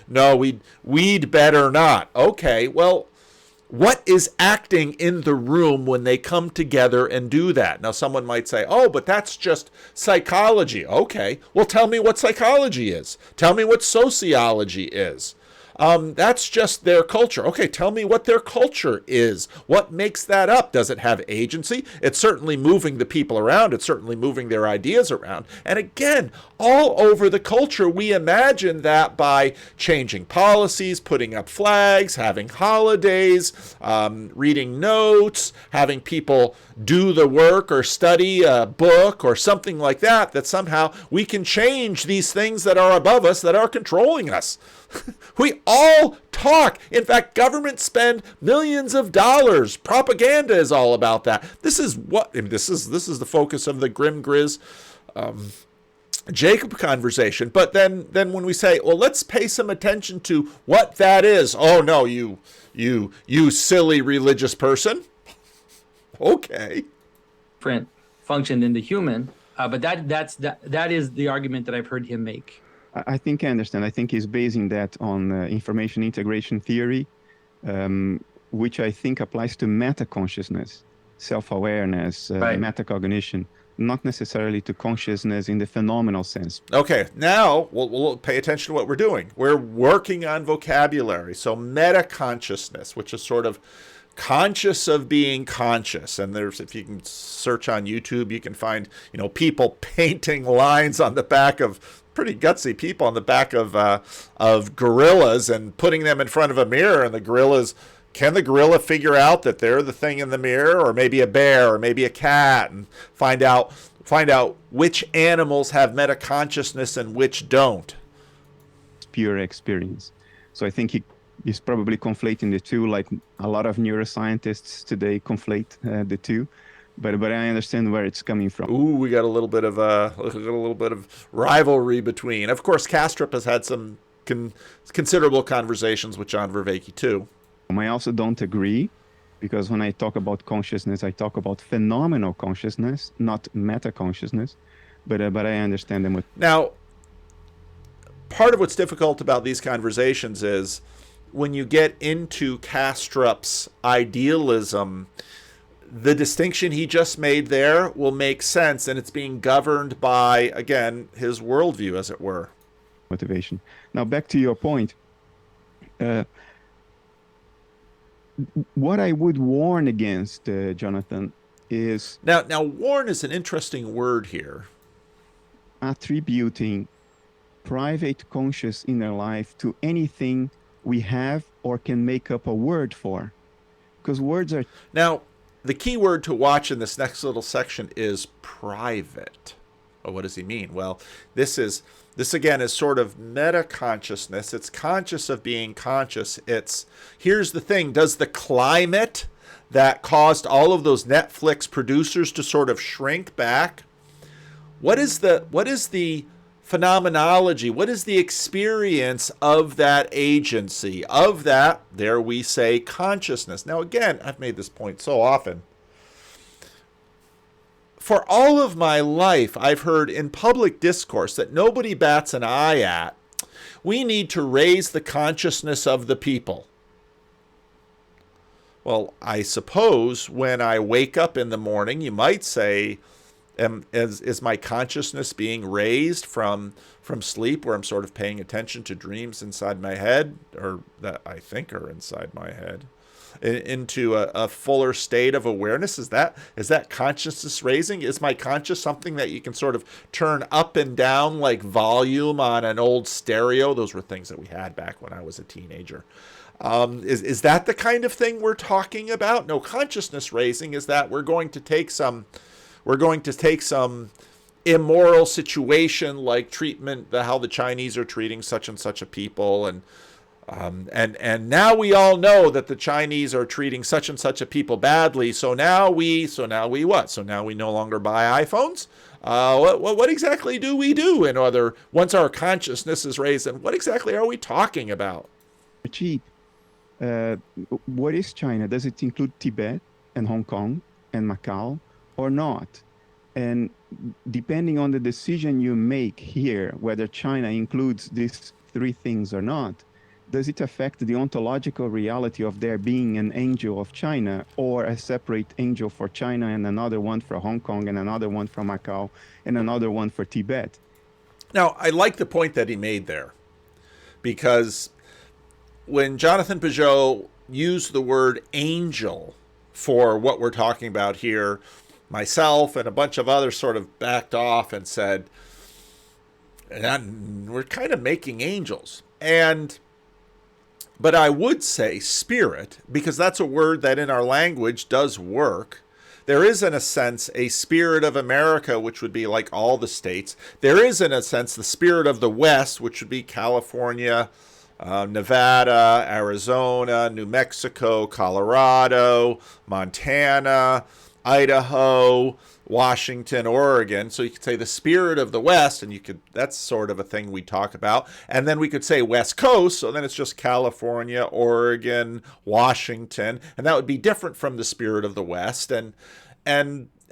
no, we'd better not. Okay, well, what is acting in the room when they come together and do that? Now, someone might say, oh, but that's just psychology. Okay, well, tell me what psychology is. Tell me what sociology is. That's just their culture. Okay, tell me what their culture is. What makes that up? Does it have agency? It's certainly moving the people around. It's certainly moving their ideas around. And again, all over the culture, we imagine that by changing policies, putting up flags, having holidays, reading notes, having people do the work or study a book or something like that, that somehow we can change these things that are above us, that are controlling us. We all talk. In fact, governments spend millions of dollars. Propaganda is all about that. This is the focus of the Grim Grizz Jacob conversation. But then when we say, well, let's pay some attention to what that is. Oh no, you silly religious person. Okay. Different function than the human, but that is the argument that I've heard him make. I think I understand. I think he's basing that on information integration theory, which I think applies to meta-consciousness, self-awareness, metacognition, not necessarily to consciousness in the phenomenal sense. Okay, now we'll pay attention to what we're doing. We're working on vocabulary. So meta-consciousness, which is sort of conscious of being conscious. And if you can search on YouTube, you can find, people painting lines on the back of pretty gutsy people on the back of gorillas and putting them in front of a mirror, and can the gorilla figure out that they're the thing in the mirror, or maybe a bear, or maybe a cat, and find out which animals have meta-consciousness and which don't? Pure experience. So I think he's probably conflating the two, like a lot of neuroscientists today conflate the two. But I understand where it's coming from. Ooh, we got a little bit of rivalry between. Of course, Kastrup has had some considerable conversations with John Vervaeke too. I also don't agree, because when I talk about consciousness, I talk about phenomenal consciousness, not meta-consciousness. But I understand them. Now, part of what's difficult about these conversations is when you get into Kastrup's idealism, the distinction he just made there will make sense, and it's being governed by, again, his worldview, as it were. Motivation. Now, back to your point. What I would warn against, Jonathan, is... Now, warn is an interesting word here. Attributing private conscious inner life to anything we have or can make up a word for. Because words are... Now, the key word to watch in this next little section is private. Oh, what does he mean? Well, this is This again is sort of meta consciousness. It's conscious of being conscious. It's, here's the thing, does the climate that caused all of those Netflix producers to sort of shrink back, what is the phenomenology? What is the experience of that agency, of that, there we say, consciousness? Now again, I've made this point so often. For all of my life, I've heard in public discourse that nobody bats an eye at, we need to raise the consciousness of the people. Well, I suppose when I wake up in the morning, you might say, is my consciousness being raised from sleep, where I'm sort of paying attention to dreams inside my head, or that I think are inside my head, into a fuller state of awareness? Is that consciousness raising? Is my conscious something that you can sort of turn up and down like volume on an old stereo? Those were things that we had back when I was a teenager. Is that the kind of thing we're talking about? No, consciousness raising is that we're going to take some immoral situation like treatment, how the Chinese are treating such and such a people, and now we all know that the Chinese are treating such and such a people badly. So now we what? So now we no longer buy iPhones. What exactly do we do? Once our consciousness is raised, and what exactly are we talking about? Cheap. What is China? Does it include Tibet and Hong Kong and Macau or not? And depending on the decision you make here, whether China includes these three things or not, does it affect the ontological reality of there being an angel of China, or a separate angel for China and another one for Hong Kong and another one for Macau and another one for Tibet? Now, I like the point that he made there, because when Jonathan Pageau used the word angel for what we're talking about here, myself and a bunch of others sort of backed off and said, we're kind of making angels. But I would say spirit, because that's a word that in our language does work. There is, in a sense, a spirit of America, which would be like all the states. There is, in a sense, the spirit of the West, which would be California, Nevada, Arizona, New Mexico, Colorado, Montana, Idaho, Washington, Oregon. So you could say the spirit of the West, and that's sort of a thing we talk about. And then we could say West Coast, so then it's just California, Oregon, Washington, and that would be different from the spirit of the West. And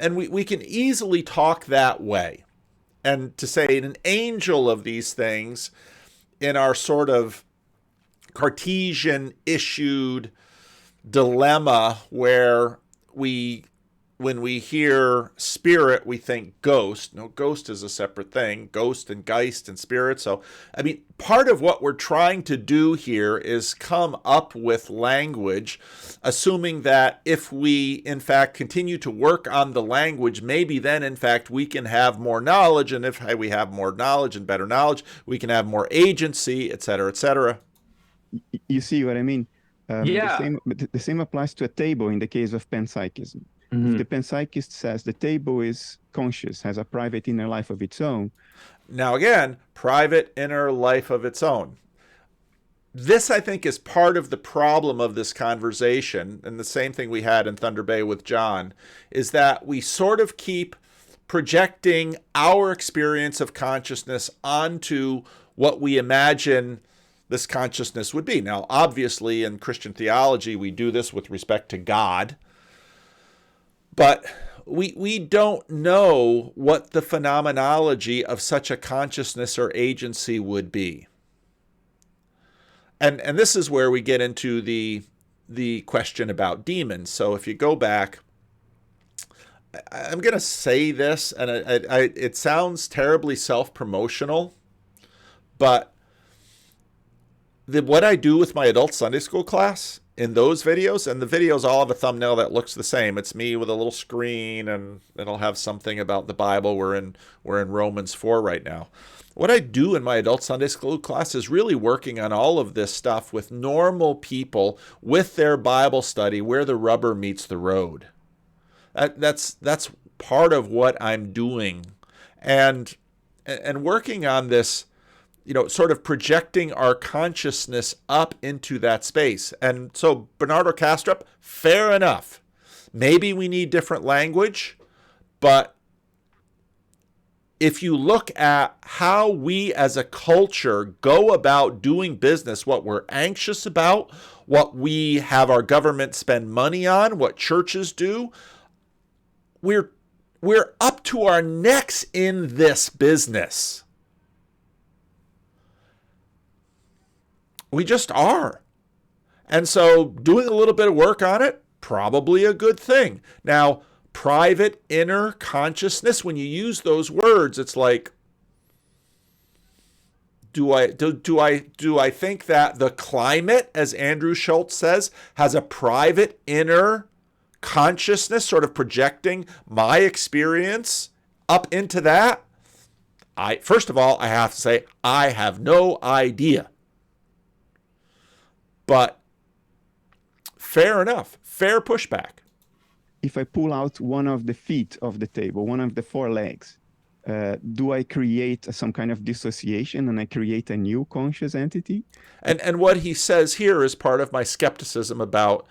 we can easily talk that way. And to say an angel of these things in our sort of Cartesian issued dilemma, where when we hear spirit, we think ghost. No, ghost is a separate thing. Ghost and Geist and spirit. So, I mean, part of what we're trying to do here is come up with language, assuming that if we, in fact, continue to work on the language, maybe then, in fact, we can have more knowledge. And if we have more knowledge and better knowledge, we can have more agency, et cetera, et cetera. You see what I mean? Yeah. The same applies to a table in the case of panpsychism. Mm-hmm. If the panpsychist says the table is conscious, has a private inner life of its own. Now again, private inner life of its own. This, I think, is part of the problem of this conversation, and the same thing we had in Thunder Bay with John, is that we sort of keep projecting our experience of consciousness onto what we imagine this consciousness would be. Now, obviously, in Christian theology, we do this with respect to God, but we don't know what the phenomenology of such a consciousness or agency would be. And this is where we get into the question about demons. So if you go back, I'm going to say this, and it sounds terribly self-promotional, but what I do with my adult Sunday school class in those videos, and the videos all have a thumbnail that looks the same. It's me with a little screen, and it'll have something about the Bible. We're in Romans 4 right now. What I do in my adult Sunday school class is really working on all of this stuff with normal people with their Bible study, where the rubber meets the road. That's part of what I'm doing, and working on this sort of projecting our consciousness up into that space. And so Bernardo Kastrup, fair enough. Maybe we need different language, but if you look at how we as a culture go about doing business, what we're anxious about, what we have our government spend money on, what churches do, we're up to our necks in this business. We just are. And so doing a little bit of work on it, probably a good thing. Now, private inner consciousness, when you use those words, it's like, do I think that the climate, as Andrew Schulz says, has a private inner consciousness, sort of projecting my experience up into that? First of all, I have to say, I have no idea. But fair enough, fair pushback. If I pull out one of the feet of the table, one of the four legs, do I create some kind of dissociation and I create a new conscious entity? And what he says here is part of my skepticism about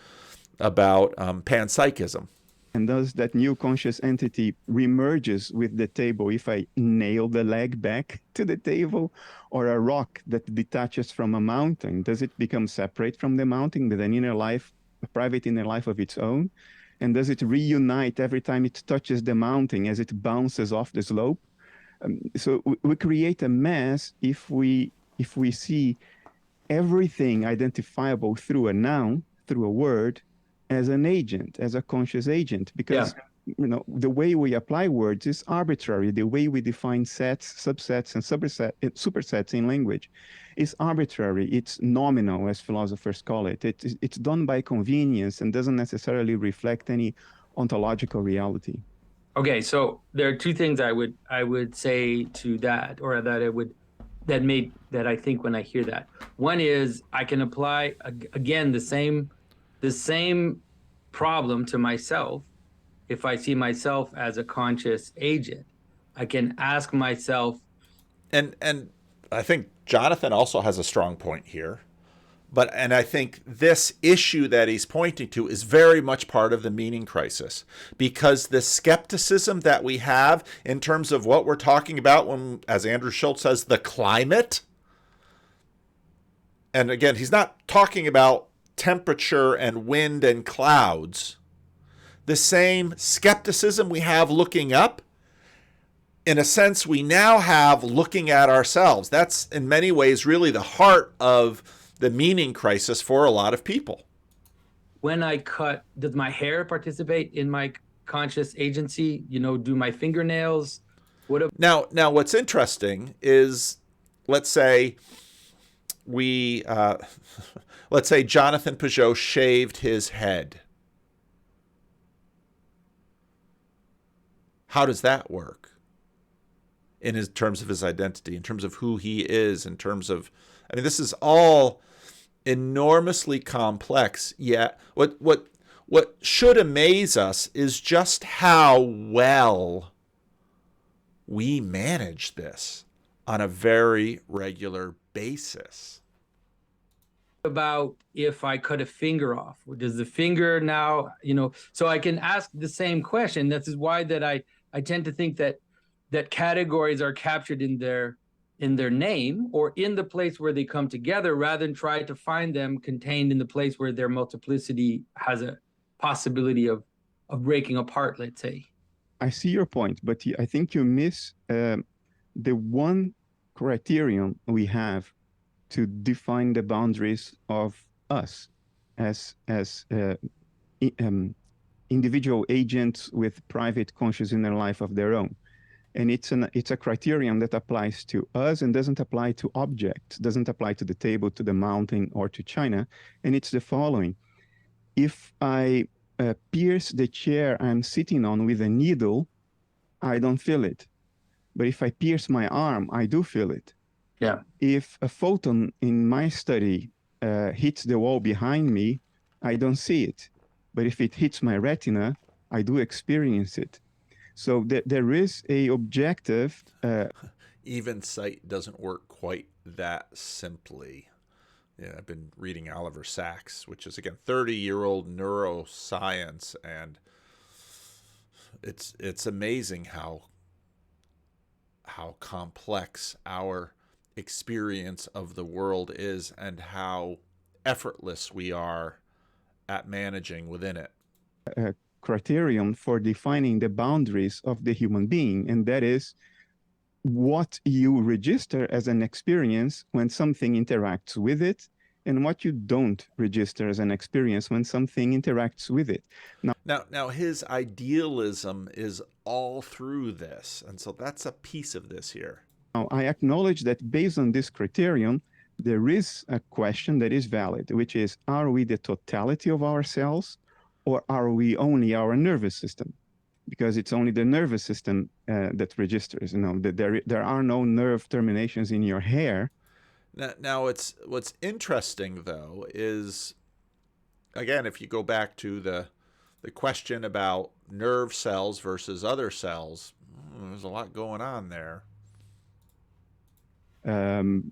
panpsychism. And does that new conscious entity remerges with the table if I nail the leg back to the table, or a rock that detaches from a mountain? Does it become separate from the mountain with an inner life, a private inner life of its own? And does it reunite every time it touches the mountain as it bounces off the slope? So we create a mess if we see everything identifiable through a noun, through a word, as an agent, as a conscious agent, because the way we apply words is arbitrary. The way we define sets, subsets, and supersets in language is arbitrary. It's nominal, as philosophers call it. It's done by convenience and doesn't necessarily reflect any ontological reality. Okay, so there are two things I would say to that, or that I think when I hear that. One is I can apply again the same problem to myself. If I see myself as a conscious agent, I can ask myself. And I think Jonathan also has a strong point here. And I think this issue that he's pointing to is very much part of the meaning crisis, because the skepticism that we have in terms of what we're talking about when, as Andrew Schulz says, the climate. And again, he's not talking about temperature and wind and clouds. The same skepticism we have looking up, in a sense, we now have looking at ourselves. That's in many ways really the heart of the meaning crisis for a lot of people. When I cut, does my hair participate in my conscious agency? Do my fingernails? Now, what's interesting is, let's say Jonathan Pageau shaved his head. How does that work in terms of his identity, in terms of who he is, in terms of, this is all enormously complex. Yet what should amaze us is just how well we manage this on a very regular basis. About if I cut a finger off, does the finger now, so I can ask the same question. This is why that I tend to think that categories are captured in their name or in the place where they come together, rather than try to find them contained in the place where their multiplicity has a possibility of breaking apart, let's say. I see your point, but I think you miss the one criterion we have to define the boundaries of us as individual agents with private conscious inner life of their own. And it's a criterion that applies to us and doesn't apply to objects, doesn't apply to the table, to the mountain, or to China. And it's the following. If I pierce the chair I'm sitting on with a needle, I don't feel it. But if I pierce my arm, I do feel it. Yeah. If a photon in my study hits the wall behind me, I don't see it. But if it hits my retina, I do experience it. So there is a objective. Even sight doesn't work quite that simply. Yeah, I've been reading Oliver Sacks, which is, again, 30-year-old neuroscience, and it's amazing how complex our experience of the world is and how effortless we are at managing within it. A criterion for defining the boundaries of the human being, and that is what you register as an experience when something interacts with it, and what you don't register as an experience when something interacts with it. Now his idealism is all through this, and so that's a piece of this here. Now, I acknowledge that based on this criterion, there is a question that is valid, which is, are we the totality of ourselves, or are we only our nervous system? Because it's only the nervous system that registers. There are no nerve terminations in your hair. Now, what's interesting, though, is, again, if you go back to the question about nerve cells versus other cells, there's a lot going on there.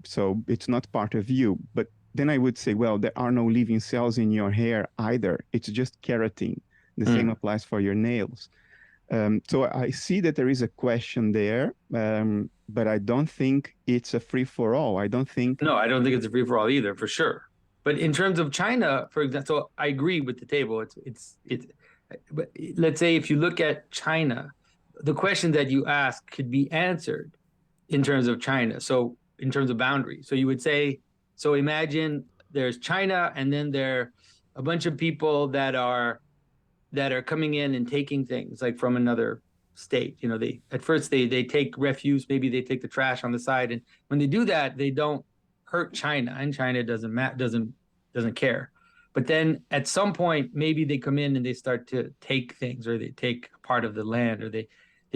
So it's not part of you. But then I would say, well, there are no living cells in your hair either. It's just keratin. The same applies for your nails. So I see that there is a question there, but I don't think it's a free-for-all. I don't think it's a free-for-all either, for sure. But in terms of China, for example, so I agree with the table. It's. But let's say if you look at China, the question that you ask could be answered in terms of China. So in terms of boundaries, so you would say, so imagine there's China, and then there are a bunch of people that are coming in and taking things like from another state. They at first they take refuse, maybe they take the trash on the side, and when they do that, they don't hurt China, and China doesn't care. But then at some point, maybe they come in and they start to take things, or they take part of the land, or they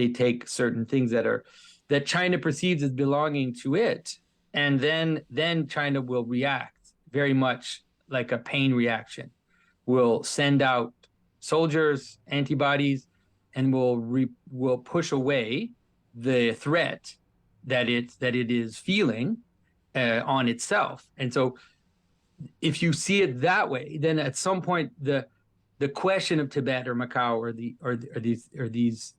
take certain things that China perceives as belonging to it, and then China will react very much like a pain reaction, will send out soldiers, antibodies, and will push away the threat that it is feeling on itself. And so if you see it that way, then at some point the question of Tibet or Macau or these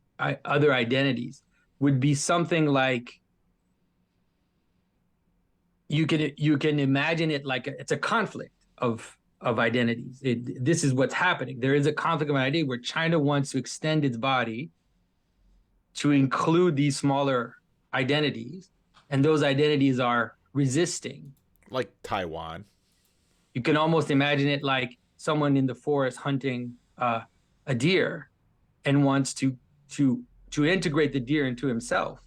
other identities would be something like, you can imagine it like it's a conflict of identities. This is what's happening. There is a conflict of identity where China wants to extend its body to include these smaller identities, and those identities are resisting. Like Taiwan. You can almost imagine it like someone in the forest hunting a deer and wants to integrate the deer into himself,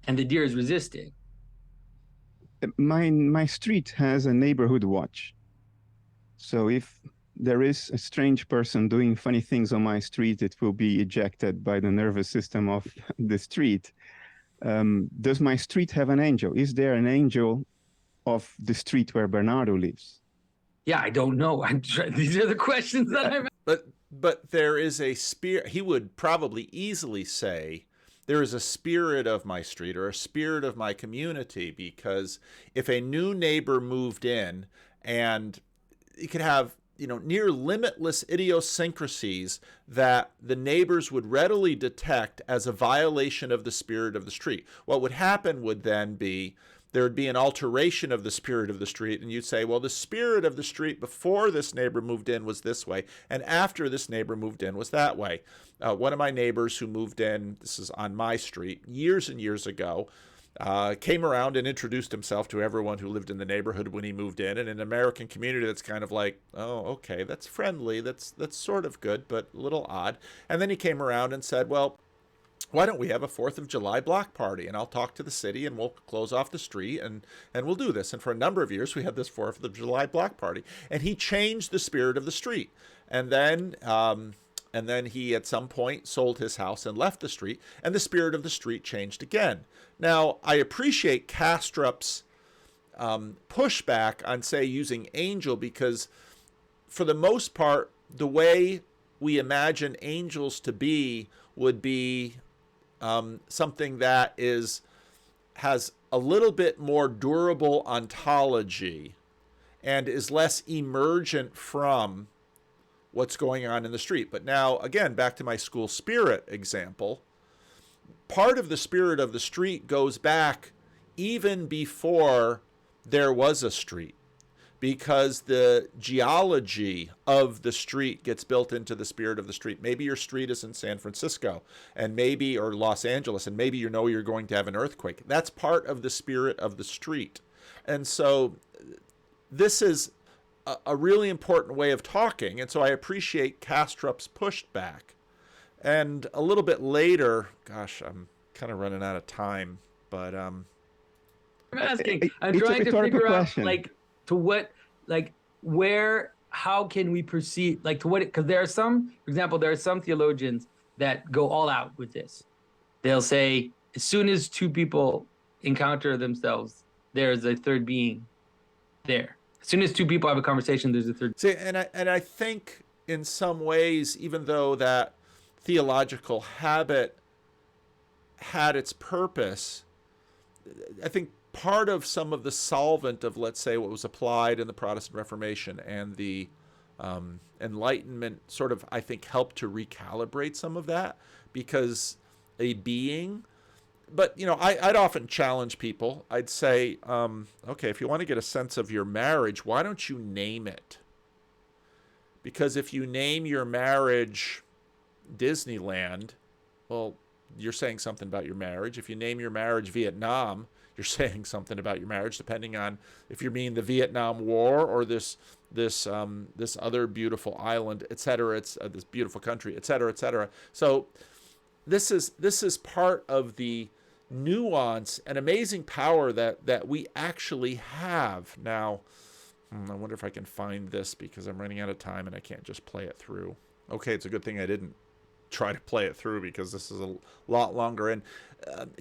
and the deer is resisting. My street has a neighborhood watch. So if there is a strange person doing funny things on my street, it will be ejected by the nervous system of the street. Does my street have an angel? Is there an angel of the street where Bernardo lives? Yeah, I don't know. These are the questions that I'm. But there is a spirit. He would probably easily say there is a spirit of my street or a spirit of my community, because if a new neighbor moved in, and you could have near limitless idiosyncrasies that the neighbors would readily detect as a violation of the spirit of the street. What would happen would then be there would be an alteration of the spirit of the street, and you'd say, well, the spirit of the street before this neighbor moved in was this way, and after this neighbor moved in was that way. One of my neighbors who moved in, this is on my street, years and years ago, came around and introduced himself to everyone who lived in the neighborhood when he moved in. And in an American community, that's kind of like, oh, okay, that's friendly, that's sort of good, but a little odd. And then he came around and said, well, why don't we have a 4th of July block party, and I'll talk to the city, and we'll close off the street, and we'll do this. And for a number of years, we had this 4th of July block party, and he changed the spirit of the street. And then he, at some point, sold his house and left the street, and the spirit of the street changed again. Now, I appreciate Kastrup's pushback on, say, using angel, because for the most part, the way we imagine angels to be would be something that has a little bit more durable ontology and is less emergent from what's going on in the street. But now, again, back to my school spirit example, part of the spirit of the street goes back even before there was a street, because the geology of the street gets built into the spirit of the street. Maybe your street is in San Francisco and maybe, or Los Angeles, and maybe you know you're going to have an earthquake. That's part of the spirit of the street. And so this is a really important way of talking. And so I appreciate Kastrup's pushback. And a little bit later, gosh, I'm kind of running out of time, but I'm asking, I'm trying to figure out like to what, like where, how can we perceive, like to what, because there are some, for example, there are some theologians that go all out with this. They'll say, as soon as two people encounter themselves, there's a third being there. As soon as two people have a conversation, there's a third. See, and I think in some ways, even though that theological habit had its purpose, I think part of some of the solvent of, let's say, what was applied in the Protestant Reformation and the Enlightenment sort of, I think, helped to recalibrate some of that, because a being, but, you know, I'd often challenge people. I'd say, okay, if you want to get a sense of your marriage, why don't you name it? Because if you name your marriage Disneyland, well, you're saying something about your marriage. If you name your marriage Vietnam, you're saying something about your marriage, depending on if you mean the Vietnam War or this other beautiful island, et cetera. It's this beautiful country, et cetera, et cetera. So this is part of the nuance and amazing power that we actually have. Now, I wonder if I can find this, because I'm running out of time and I can't just play it through. Okay, it's a good thing I didn't try to play it through, because this is a lot longer. And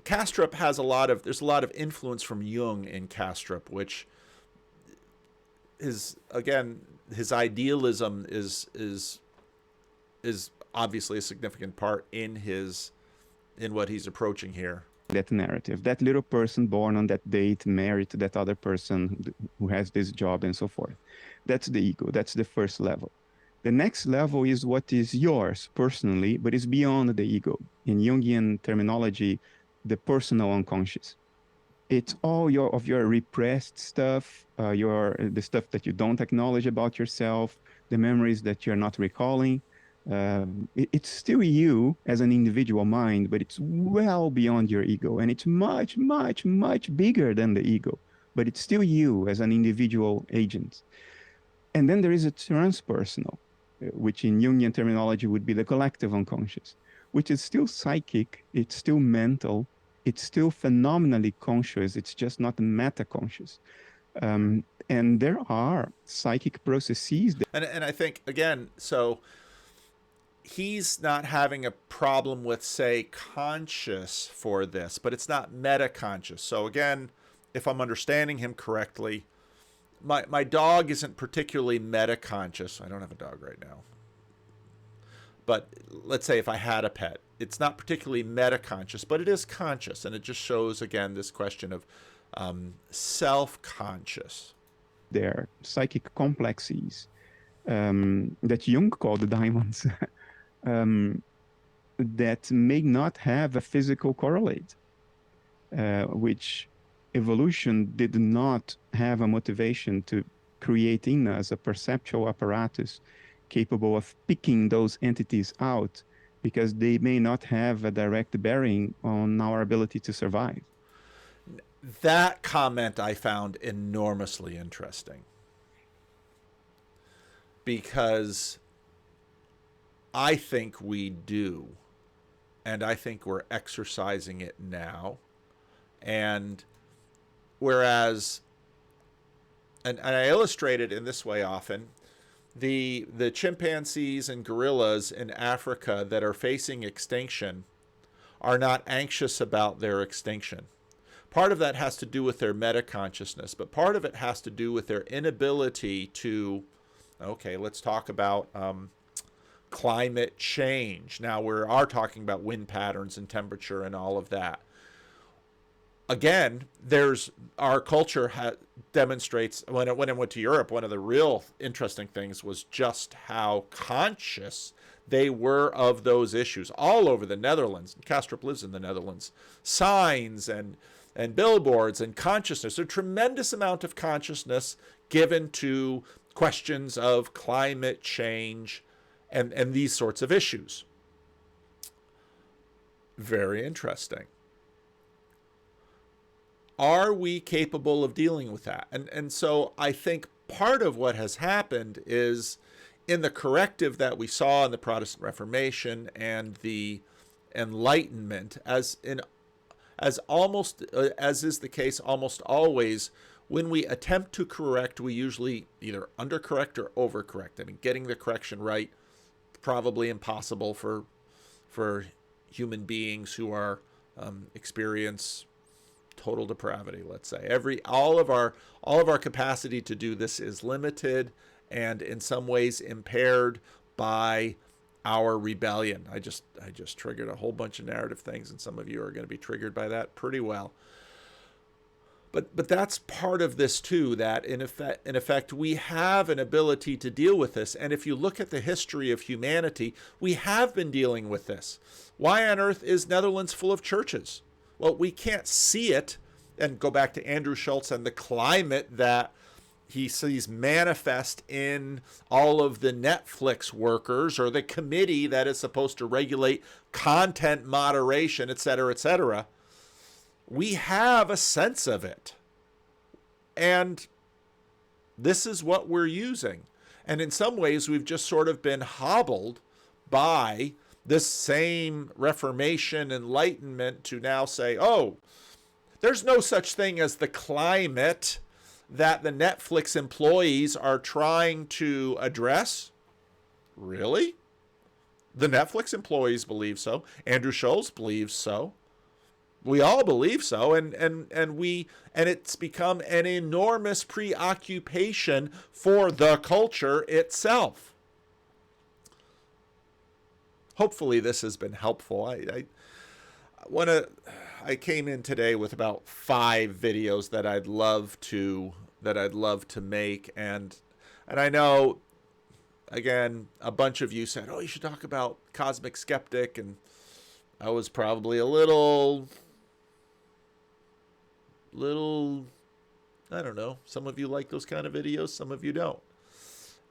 Kastrup has there's a lot of influence from Jung in Kastrup, which is, again, his idealism is obviously a significant part in what he's approaching here. That narrative, that little person born on that date, married to that other person who has this job and so forth. That's the ego. That's the first level. The next level is what is yours personally, but is beyond the ego. In Jungian terminology, the personal unconscious. It's all of your repressed stuff, the stuff that you don't acknowledge about yourself, the memories that you're not recalling. It's still you as an individual mind, but it's well beyond your ego, and it's much, much, much bigger than the ego, but it's still you as an individual agent. And then there is a transpersonal, which in Jungian terminology would be the collective unconscious, which is still psychic, it's still mental, it's still phenomenally conscious, it's just not meta-conscious. And there are psychic processes. And I think, again, so he's not having a problem with, say, conscious for this, but it's not meta-conscious. So again, if I'm understanding him correctly, my dog isn't particularly meta-conscious. I don't have a dog right now. But let's say if I had a pet, it's not particularly meta-conscious, but it is conscious. And it just shows, again, this question of self-conscious. They're psychic complexes that Jung called diamonds that may not have a physical correlate, which evolution did not have a motivation to create in us a perceptual apparatus capable of picking those entities out, because they may not have a direct bearing on our ability to survive. That comment I found enormously interesting, because I think we do, and I think we're exercising it now. And whereas, and I illustrate it in this way often, the chimpanzees and gorillas in Africa that are facing extinction are not anxious about their extinction. Part of that has to do with their meta-consciousness, but part of it has to do with their inability to, okay, let's talk about climate change. Now we are talking about wind patterns and temperature and all of that. again, our culture demonstrates, when it went to Europe, one of the real interesting things was just how conscious they were of those issues all over the Netherlands. Kastrup lives in the Netherlands. Signs and billboards and consciousness, a tremendous amount of consciousness given to questions of climate change and these sorts of issues. Very interesting. Are we capable of dealing with that? And so I think part of what has happened is, in the corrective that we saw in the Protestant Reformation and the Enlightenment, as is the case almost always, when we attempt to correct, we usually either undercorrect or overcorrect. I mean, getting the correction right, probably impossible for human beings who are experience total depravity, let's say. All of our capacity to do this is limited and in some ways impaired by our rebellion. I just triggered a whole bunch of narrative things, and some of you are going to be triggered by that pretty well. But that's part of this too, that in effect we have an ability to deal with this. And if you look at the history of humanity, we have been dealing with this. Why on earth is Netherlands full of churches? Well, we can't see it, and go back to Andrew Schulz and the climate that he sees manifest in all of the Netflix workers or the committee that is supposed to regulate content moderation, et cetera, et cetera. We have a sense of it. And this is what we're using. And in some ways, we've just sort of been hobbled by this same Reformation, Enlightenment to now say, oh, there's no such thing as the climate that the Netflix employees are trying to address. Really? The Netflix employees believe so. Andrew Schulz believes so. We all believe so, and it's become an enormous preoccupation for the culture itself. Hopefully this has been helpful. I came in today with about 5 videos that I'd love to make, and I know, again, a bunch of you said, oh, you should talk about Cosmic Skeptic, and I was probably a little, I don't know, some of you like those kind of videos, some of you don't.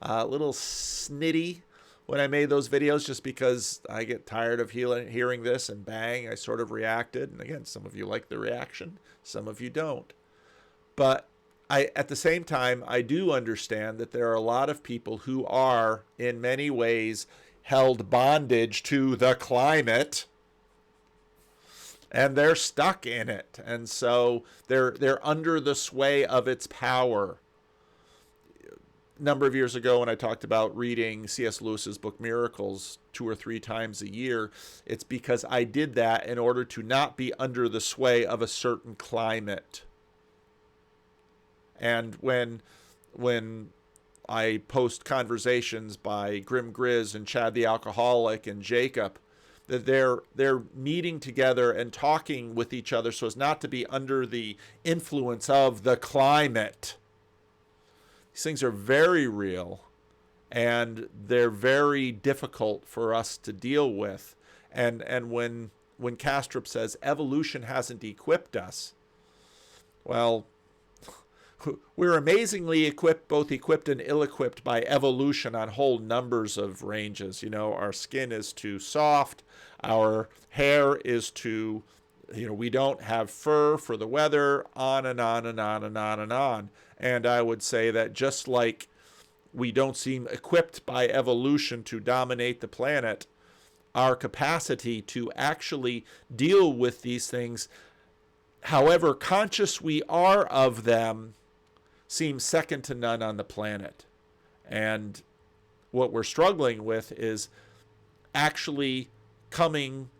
A little snitty when I made those videos, just because I get tired of hearing this, and bang, I sort of reacted. And again, some of you like the reaction, some of you don't. But at the same time, I do understand that there are a lot of people who are, in many ways, held bondage to the climate, and they're stuck in it. And so they're under the sway of its power. Number of years ago, when I talked about reading C.S. Lewis's book Miracles 2 or 3 times a year, it's because I did that in order to not be under the sway of a certain climate. And when I post conversations by Grim Grizz and Chad the Alcoholic and Jacob, that they're meeting together and talking with each other so as not to be under the influence of the climate. These things are very real, and they're very difficult for us to deal with. And when Kastrup says evolution hasn't equipped us, well, we're amazingly equipped, both equipped and ill-equipped by evolution on whole numbers of ranges. You know, our skin is too soft, our hair is too, we don't have fur for the weather, on and on and on and on and on. And I would say that just like we don't seem equipped by evolution to dominate the planet, our capacity to actually deal with these things, however conscious we are of them, seems second to none on the planet. And what we're struggling with is actually coming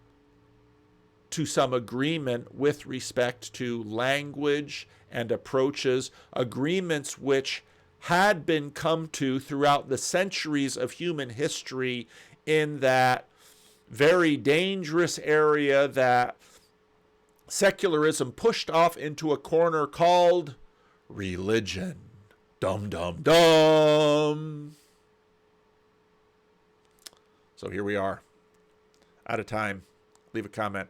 to some agreement with respect to language and approaches, agreements which had been come to throughout the centuries of human history in that very dangerous area that secularism pushed off into a corner called religion. Dum, dum, dum. So here we are. Out of time. Leave a comment.